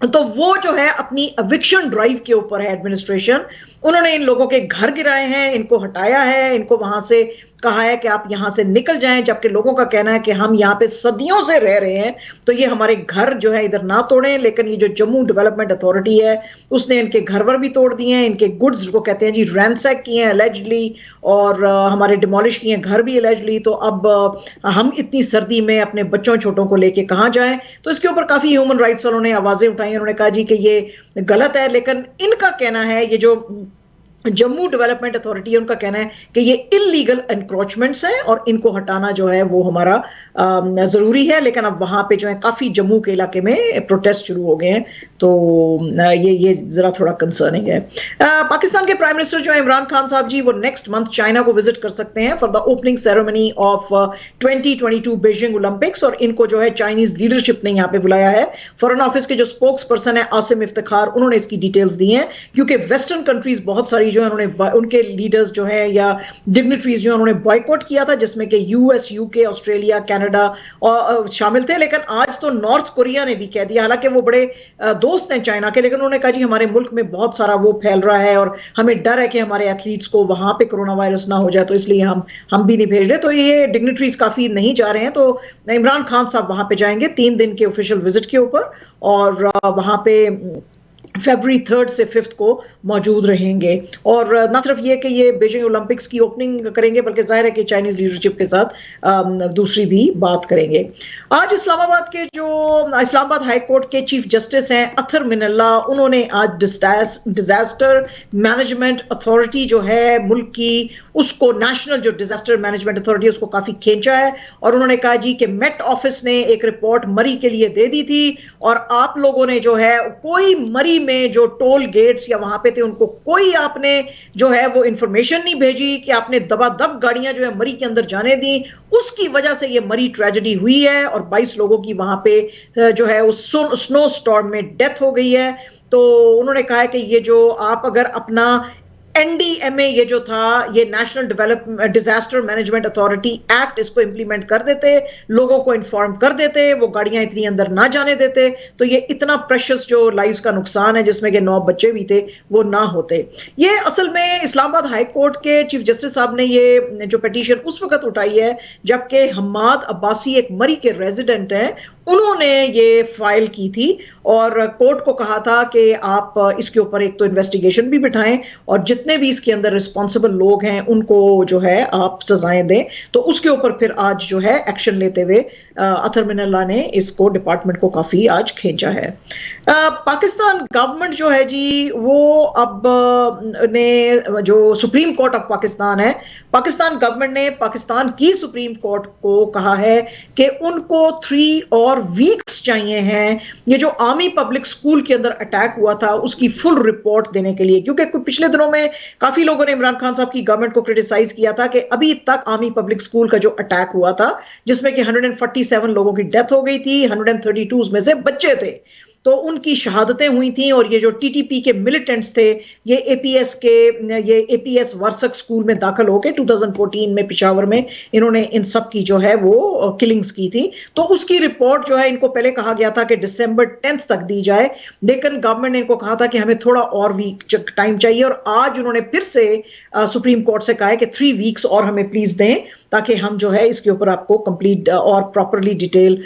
[SPEAKER 2] तो वो जो है अपनी एविक्शन ड्राइव के ऊपर है एडमिनिस्ट्रेशन। उन्होंने इन लोगों के घर गिराए हैं, इनको हटाया है, इनको वहां से कहा है कि आप यहां से निकल जाएं, जबकि लोगों का कहना है कि हम यहां पे सदियों से रह रहे हैं तो ये हमारे घर जो है इधर ना तोड़ें। लेकिन ये जो जम्मू डेवलपमेंट अथॉरिटी है उसने इनके घर वर भी तोड़ दिए हैं, इनके गुड्स जिसको कहते हैं जी रैंसैक किए हैं एलिजिडली और हमारे डिमोलिश किए हैं घर भी एलिजिडली। तो अब हम इतनी सर्दी में अपने बच्चों छोटों को लेके कहां जाएं, तो इसके ऊपर काफी ह्यूमन राइट्स वालों ने आवाजें उठाई। उन्होंने कहा जी कि ये गलत है, लेकिन इनका कहना है, ये जो जम्मू डेवलपमेंट अथॉरिटी है उनका कहना है कि ये इलीगल एनक्रोचमेंट्स हैं और इनको हटाना जो है वो हमारा जरूरी है। लेकिन अब वहां पे जो है काफी जम्मू के इलाके में प्रोटेस्ट शुरू हो गए हैं, तो ये जरा थोड़ा कंसर्निंग है। पाकिस्तान के प्राइम मिनिस्टर जो है इमरान खान साहब जी वो नेक्स्ट मंथ चाइना को विजिट कर सकते हैं for the opening ceremony of 2022 Beijing Olympics और इनको जो है चाइनीज लीडरशिप ने यहाँ पे बुलाया है। फॉरेन ऑफिस के जो स्पोक्स पर्सन है आसिम इफ्तिखार, उन्होंने इसकी डिटेल्स दी हैं, क्योंकि वेस्टर्न कंट्रीज बहुत सारी जो है उन्होंने उनके लीडर्स जो है या डिग्निटरीज जो है उन्होंने बॉयकॉट किया था, जिसमें कि यूएस, यूके, ऑस्ट्रेलिया, कनाडा शामिल थे। लेकिन आज तो नॉर्थ कोरिया ने भी कह दिया, हालांकि वो बड़े दोस्त हैं चाइना के, लेकिन उन्होंने कहा जी हमारे मुल्क में बहुत सारा वो फैल रहा है और हमें डर है कि हमारे एथलीट्स को वहां पे कोरोना वायरस ना हो जाए, तो इसलिए हम भी नहीं भेज रहे। तो ये डिग्निटरीज काफी नहीं जा रहे हैं, तो इमरान खान साहब वहां पे जाएंगे 3 दिन के ऑफिशियल विजिट के ऊपर और वहां पे फरवरी 3 से 5 को मौजूद रहेंगे। और न सिर्फ ये कि ये बीजिंग ओलंपिक्स की ओपनिंग करेंगे, बल्कि जाहिर है कि चाइनीज लीडरशिप के साथ दूसरी भी बात करेंगे। आज इस्लामाबाद हाई कोर्ट के चीफ जस्टिस हैं अथर मिनल्ला, उन्होंने आज डिजास्टर मैनेजमेंट अथॉरिटी जो है मुल्क की, उसको नेशनल जो डिजास्टर मैनेजमेंट अथॉरिटी उसको काफी खींचा है। और उन्होंने कहा जी कि मेट ऑफिस ने एक रिपोर्ट मरी के लिए दे दी थी, और आप लोगों ने जो है कोई मरी में जो टोल गेट्स या वहां पे थे उनको कोई आपने जो है वो इंफॉर्मेशन नहीं भेजी कि आपने दबादब गाड़ियां जो है मरी के अंदर जाने दी। उसकी वजह से ये मरी ट्रेजेडी हुई है और 22 लोगों की वहां पे जो है उस स्नो स्टॉर्म में डेथ हो गई है। तो उन्होंने कहा है कि ये जो आप अगर अपना एनडीएमए ये जो था, ये national development disaster management authority act, इसको इंप्लीमेंट कर देते, लोगों को इन्फॉर्म कर देते, वो गाड़ियां इतनी अंदर ना जाने देते, तो ये इतना प्रेशियस जो लाइव्स का नुकसान है जिसमें कि 9 बच्चे भी थे वो ना होते। ये असल में इस्लामाबाद हाई कोर्ट के चीफ जस्टिस साहब ने ये जो पिटीशन उस वक्त उठाई है जबकि हम्माद अब्बासी एक मरी के रेजिडेंट हैं, उन्होंने ये फाइल की थी और कोर्ट को कहा था कि आप इसके ऊपर एक तो इन्वेस्टिगेशन भी बिठाएं और जितने भी इसके अंदर रिस्पॉन्सिबल लोग हैं उनको जो है आप सजाएं दें। तो उसके ऊपर फिर आज जो है एक्शन लेते हुए अथर मिनल्ला ने इसको डिपार्टमेंट को काफी आज खींचा है। पाकिस्तान गवर्नमेंट जो है जी वो अब ने जो सुप्रीम कोर्ट ऑफ पाकिस्तान है, पाकिस्तान गवर्नमेंट ने पाकिस्तान की सुप्रीम कोर्ट को कहा है कि उनको 3 और वीक्स चाहिए हैं ये जो आर्मी पब्लिक स्कूल के अंदर अटैक हुआ था उसकी फुल रिपोर्ट देने के लिए, क्योंकि पिछले दिनों में काफी लोगों ने इमरान खान साहब की गवर्नमेंट को क्रिटिसाइज किया था कि अभी तक आर्मी पब्लिक स्कूल का जो अटैक हुआ था जिसमें कि 147 लोगों की डेथ हो गई थी, 132 में से बच्चे थे, तो उनकी शहादतें हुई थी। और ये जो टीटीपी के मिलिटेंट्स थे ये एपीएस वर्सक स्कूल में दाखिल होकर 2014 में पिशावर में इन्होंने इन सब की जो है वो किलिंग्स की थी। तो उसकी रिपोर्ट जो है इनको पहले कहा गया था कि दिसंबर 10 तक दी जाए, लेकिन गवर्नमेंट ने इनको कहा था कि हमें थोड़ा और वीक टाइम चाहिए, और आज उन्होंने फिर से सुप्रीम कोर्ट से कहा है कि 3 वीक्स और हमें प्लीज दें ताकि हम जो है इसके ऊपर आपको कंप्लीट और प्रॉपरली डिटेल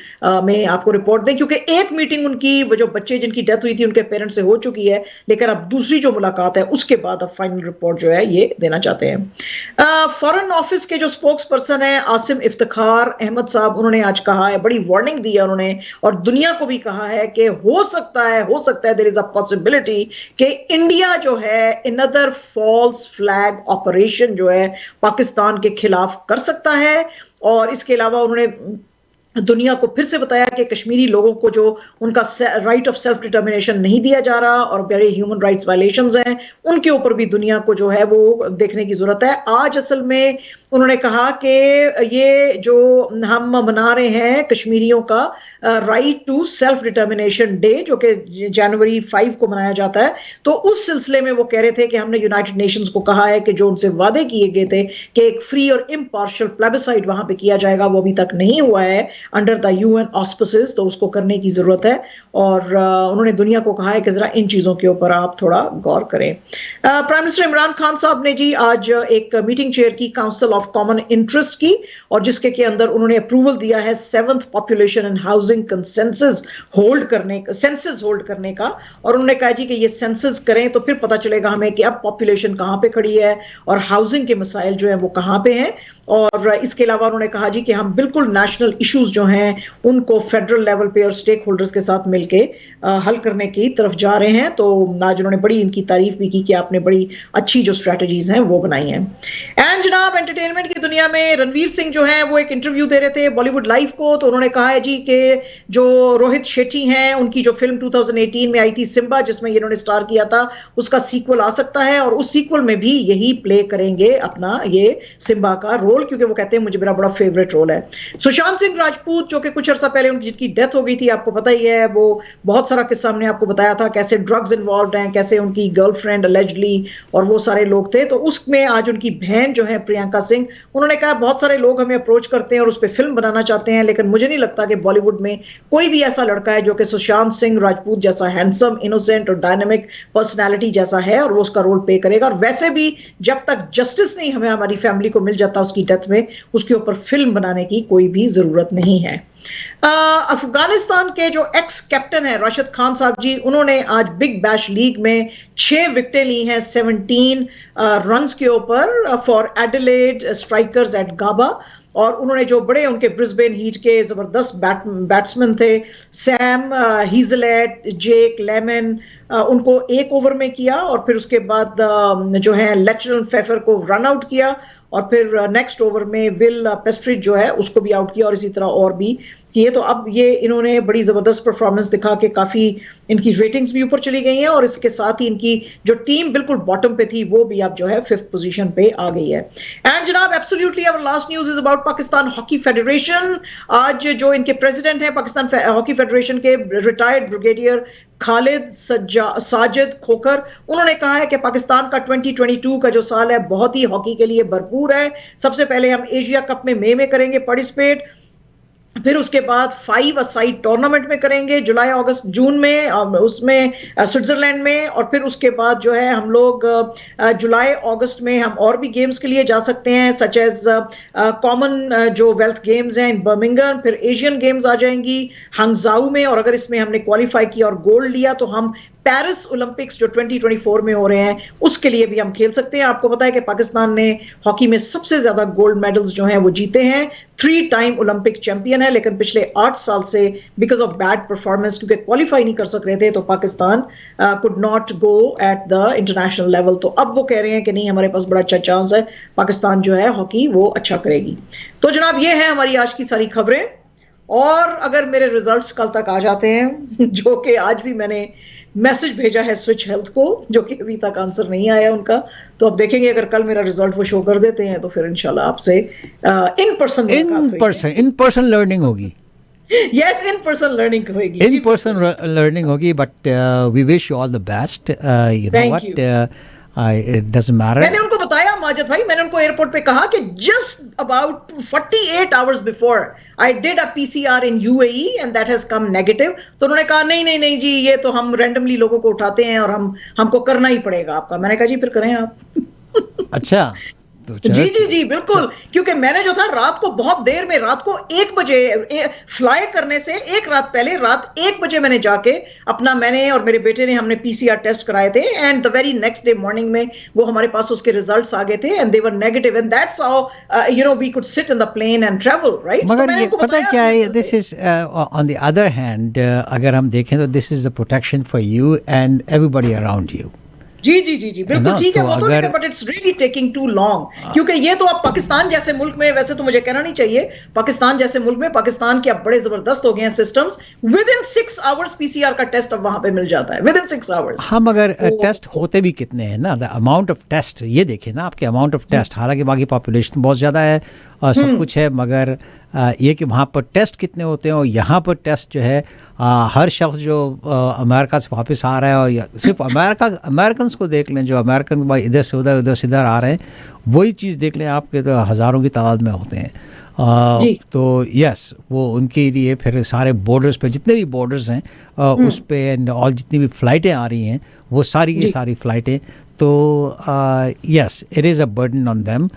[SPEAKER 2] में आपको रिपोर्ट दें, क्योंकि एक मीटिंग उनकी जो बच्चे जिनकी डेथ हुई थी उनके पेरेंट्स से हो चुकी है, लेकिन अब दूसरी जो मुलाकात है उसके बाद अब फाइनल रिपोर्ट जो है ये देना चाहते हैं। फॉरेन ऑफिस के जो स्पोक्स पर्सन है आसिम इफ्तिखार अहमद साहब, उन्होंने आज कहा है, बड़ी वार्निंग दी है उन्होंने और दुनिया को भी कहा है कि हो सकता है देयर इज अ पॉसिबिलिटी कि इंडिया जो है अनदर फॉल्स फ्लैग ऑपरेशन जो है पाकिस्तान के खिलाफ कर सकता है। और इसके अलावा उन्होंने दुनिया को फिर से बताया कि कश्मीरी लोगों को जो उनका राइट ऑफ सेल्फ डिटर्मिनेशन नहीं दिया जा रहा और बड़े ह्यूमन राइट्स वायलेशंस हैं, उनके ऊपर भी दुनिया को जो है वो देखने की जरूरत है। आज असल में उन्होंने कहा कि ये जो हम मना रहे हैं कश्मीरियों का right to self determination day जो कि जनवरी 5 को मनाया जाता है, तो उस सिलसिले में वो कह रहे थे कि हमने यूनाइटेड नेशंस को कहा है कि जो उनसे वादे किए गए थे कि एक फ्री और इम्पार्शियल प्लेबिसाइड वहां पे किया जाएगा वो अभी तक नहीं हुआ है अंडर द यूएन ऑस्पिसेस, तो उसको करने की जरूरत है। और उन्होंने दुनिया को कहा है कि जरा इन चीजों के ऊपर आप थोड़ा गौर करें। प्राइम मिनिस्टर इमरान खान साहब ने जी आज एक मीटिंग चेयर की काउंसिल ऑफ कॉमन इंटरेस्ट की और जिसके के अंदर उन्होंने अप्रूवल दिया है 7th population and housing consensus hold करने का। और उन्होंने कहा जी कि ये सेंसस करें तो फिर पता चलेगा हमें कि अब पॉपुलेशन कहां पे खड़ी है और हाउसिंग के मसाइल जो है वो कहां पे हैं। और इसके अलावा उन्होंने कहा जी कि हम बिल्कुल नेशनल इश्यूज जो हैं उनको फेडरल लेवल पे और स्टेक होल्डर्स के साथ मिलके हल करने की तरफ जा रहे हैं। तो आज उन्होंने बड़ी इनकी तारीफ भी की कि आपने बड़ी अच्छी जो स्ट्रेटजीज हैं वो बनाई हैं। एंड जनाब एंटरटेनमेंट की दुनिया में रणवीर सिंह जो है वो एक इंटरव्यू दे रहे थे बॉलीवुड लाइव को, तो उन्होंने कहा है जी कि जो रोहित शेट्टी हैं उनकी जो फिल्म 2018 में आई थी सिम्बा जिसमें इन्होंने स्टार किया था उसका सीक्वल आ सकता है और उस सीक्वल में भी यही प्ले करेंगे अपना ये सिम्बा का रोल, क्योंकि वो कहते हैं मुझे मेरा बड़ा फेवरेट रोल है। सुशांत सिंह राजपूत जो कि कुछ अर्सा पहले उनकी जिनकी डेथ हो गई थी आपको पता ही है, वो बहुत सारा किस्सा हमने आपको बताया था कैसे ड्रग्स इन्वॉल्व हैं, कैसे उनकी गर्लफ्रेंड अलेजली और वो सारे लोग थे। तो उसमें आज उनकी बहन जो है प्रियंका सिंह, उन्होंने कहा बहुत सारे लोग हमें अप्रोच करते हैं और उस पर फिल्म बनाना चाहते हैं, लेकिन मुझे नहीं लगता कि बॉलीवुड में कोई भी ऐसा लड़का है जो कि सुशांत सिंह राजपूत जैसा हैंडसम, इनोसेंट और डायनामिक पर्सनैलिटी जैसा है और वो उसका रोल प्ले करेगा। और वैसे भी जब तक जस्टिस नहीं हमें हमारी फैमिली को मिल जाता उसकी डेथ में, उसके ऊपर फिल्म बनाने की कोई भी जरूरत नहीं है। अफगानिस्तान के जो एक्स कैप्टन है राशिद खान साहब जी, उन्होंने आज बिग बैश लीग में 6 विकेटें ली हैं 17 रन्स के ऊपर फॉर एडिलेड स्ट्राइकर्स एट गाबा। और उन्होंने जो बड़े उनके ब्रिस्बेन हीट के जबरदस्त बैट्समैन थे, सैम हीजलेट, जेक लेमन, उनको एक ओवर में किया और फिर उसके बाद जो है लेटरल फेफर को रन आउट किया और फिर नेक्स्ट ओवर में विल पेस्ट्रिज जो है उसको भी आउट किया और इसी तरह और भी किए। तो अब ये इन्होंने बड़ी जबरदस्त परफॉर्मेंस दिखा के काफी इनकी रेटिंग्स भी ऊपर चली गई हैं और इसके साथ ही इनकी जो टीम बिल्कुल बॉटम पे थी वो भी अब जो है 5th पोजीशन पे आ गई है। एंड जनाब absolutely our last news is about Pakistan hockey federation. आज जो इनके प्रेसिडेंट हैं पाकिस्तान हॉकी फेडरेशन के रिटायर्ड ब्रिगेडियर खालिद साजिद खोकर, उन्होंने कहा है कि पाकिस्तान का 2022 का जो साल है बहुत ही हॉकी के लिए भरपूर है। सबसे पहले हम एशिया कप में मई में करेंगे पार्टिसिपेट, फिर उसके बाद 5 असाइड टूर्नामेंट में करेंगे जुलाई अगस्त जून में, उसमें स्विट्जरलैंड में, और फिर उसके बाद जो है हम लोग जुलाई अगस्त में हम और भी गेम्स के लिए जा सकते हैं सच एज कॉमन जो वेल्थ गेम्स हैं इन बर्मिंघम, फिर एशियन गेम्स आ जाएंगी हंगजाऊ में, और अगर इसमें हमने क्वालिफाई किया और गोल्ड लिया तो हम पेरिस ओलंपिक्स जो 2024 में हो रहे हैं उसके लिए भी हम खेल सकते हैं। आपको पता है कि पाकिस्तान ने हॉकी में सबसे ज्यादा गोल्ड मेडल्स जो हैं वो जीते हैं, 3 टाइम ओलंपिक चैंपियन है, लेकिन पिछले 8 साल से बिकॉज ऑफ बैड परफॉर्मेंस क्योंकि क्वालिफाई नहीं कर सक रहे थे तो Pakistan could not go at the international level. तो अब वो कह रहे हैं कि नहीं, हमारे पास बड़ा अच्छा चांस है, पाकिस्तान जो है हॉकी वो अच्छा करेगी। तो जनाब ये है हमारी आज की सारी खबरें, और अगर मेरे रिजल्ट्स कल तक आ जाते हैं जो कि आज भी मैंने मैसेज भेजा है स्विच हेल्थ को जो कि अभी तक आंसर नहीं आया उनका, तो अब देखेंगे अगर कल मेरा रिजल्ट वो शो कर देते हैं तो फिर इंशाल्लाह आपसे इन
[SPEAKER 1] पर्सन लर्निंग होगी।
[SPEAKER 2] यस, इन पर्सन लर्निंग होगी,
[SPEAKER 1] इन पर्सन लर्निंग होगी, but we wish you all the best. You know what, it doesn't matter.
[SPEAKER 2] मैंने उनको बताया माजिद भाई, मैंने उनको एयरपोर्ट पे कहा कि just about 48 hours before I did a PCR in UAE and that has come negative. तो उन्होंने कहा नहीं नहीं नहीं जी, ये तो हम रैंडमली लोगों को उठाते हैं और हमको करना ही पड़ेगा आपका। मैंने कहा जी फिर करें आप।
[SPEAKER 1] अच्छा,
[SPEAKER 2] जी जी जी बिल्कुल, क्योंकि मैंने जो था रात को बहुत देर में, रात को 1 बजे फ्लाई करने से एक रात पहले रात 1 बजे मैंने जाके अपना, मैंने और मेरे बेटे ने हमने पीसीआर टेस्ट कराए थे and the very next day morning में वो हमारे पास उसके रिजल्ट्स आ गए थे and they were negative and that's how you know we could sit in the plane and travel, right.
[SPEAKER 1] मगर ये पता क्या है, this is on the other hand अगर हम देखें तो this is the protection for you and everybody around you.
[SPEAKER 2] जी जी जी जी बिल्कुल ठीक है, वो तो है, but it's really taking too long, क्योंकि ये तो अब पाकिस्तान जैसे मुल्क में, वैसे तो मुझे कहना नहीं चाहिए, पाकिस्तान जैसे मुल्क में, पाकिस्तान के अब बड़े जबरदस्त हो गए हैं systems, with in 6 hours PCR का टेस्ट अब वहां पे मिल जाता है, विद इन 6 आवर्स।
[SPEAKER 1] हम अगर टेस्ट होते भी कितने हैं ना, द अमाउंट ऑफ टेस्ट ये देखिए ना, आपके अमाउंट ऑफ टेस्ट, हालांकि बाकी पॉपुलेशन बहुत ज़्यादा है और सब कुछ है, मगर ये कि वहाँ पर टेस्ट कितने होते हैं और यहाँ पर टेस्ट जो है हर शख्स जो अमेरिका से वापस आ रहा है, और सिर्फ अमेरिकन को देख लें, जो अमेरिकन भाई इधर से उधर आ रहे हैं, वही चीज़ देख लें आपके तो हज़ारों की तादाद में होते हैं। तो यस, वो उनके लिए फिर सारे बॉर्डर्स पे, जितने भी बॉर्डर्स हैं उस पे एंड और जितनी भी फ़्लाइटें आ रही हैं वो सारी की सारी फ़्लाइटें, तो yes it is a burden on them,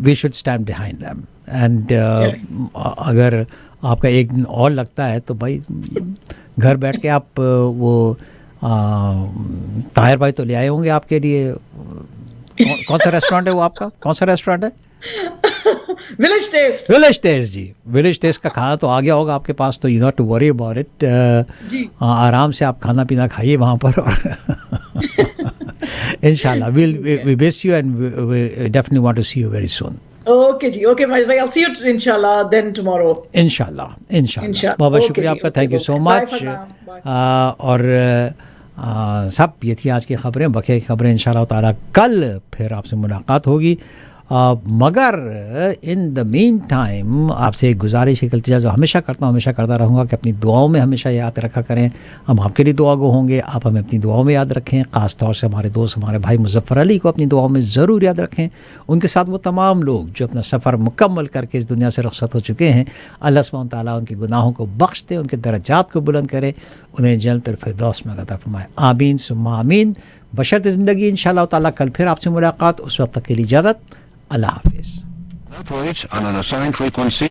[SPEAKER 1] we should stand behind them and अगर आपका एक दिन और लगता है तो भाई घर बैठ के आप वो ताहिर भाई तो ले आए होंगे आपके लिए। कौन सा रेस्टोरेंट है वो आपका, कौन सा रेस्टोरेंट है?
[SPEAKER 2] Village taste.
[SPEAKER 1] Village taste ji, village taste का खाना तो आ गया होगा आपके पास, तो you not to worry about it. आराम से आप खाना पीना खाइए वहाँ पर और इंशाल्लाह we miss you and we definitely want to see you very soon.
[SPEAKER 2] Okay ji, okay Majid भाई, I'll see you inshallah then tomorrow.
[SPEAKER 1] इंशाल्लाह बाबा, शुक्रिया आपका, थैंक यू सो मच। और सब ये थी आज की खबरें, बकिया की खबरें इंशाल्लाह ताला कल फिर आपसे मुलाकात होगी। मगर इन द मीन टाइम आपसे एक गुजारिश एक इल्तिजा जो हमेशा करता रहूँगा कि अपनी दुआओं में हमेशा याद रखा करें। हम आपके लिए दुआ गो होंगे, आप हमें अपनी दुआओं में याद रखें। ख़ास तौर से हमारे दोस्त, हमारे भाई मुज़फ़्फ़र अली को अपनी दुआओं में ज़रूर याद रखें। उनके साथ वो तमाम लोग जो अपना सफ़र मुकम्मल करके इस दुनिया से रुखसत हो चुके हैं, अल्लाह सुब्हानहू व तआला उनके गुनाहों को बख्श दे, उनके दर्जात को बुलंद करे, उन्हें जन्नतुल फिरदौस में अता फरमाए। आमीन सुम्मा आमीन। बशर्त ज़िंदगी इंशाअल्लाह ताला कल फिर आपसे मुलाकात, उस वक्त तक के लिए इजाज़त, Allah Hafiz.
[SPEAKER 3] Operates on an assigned frequency.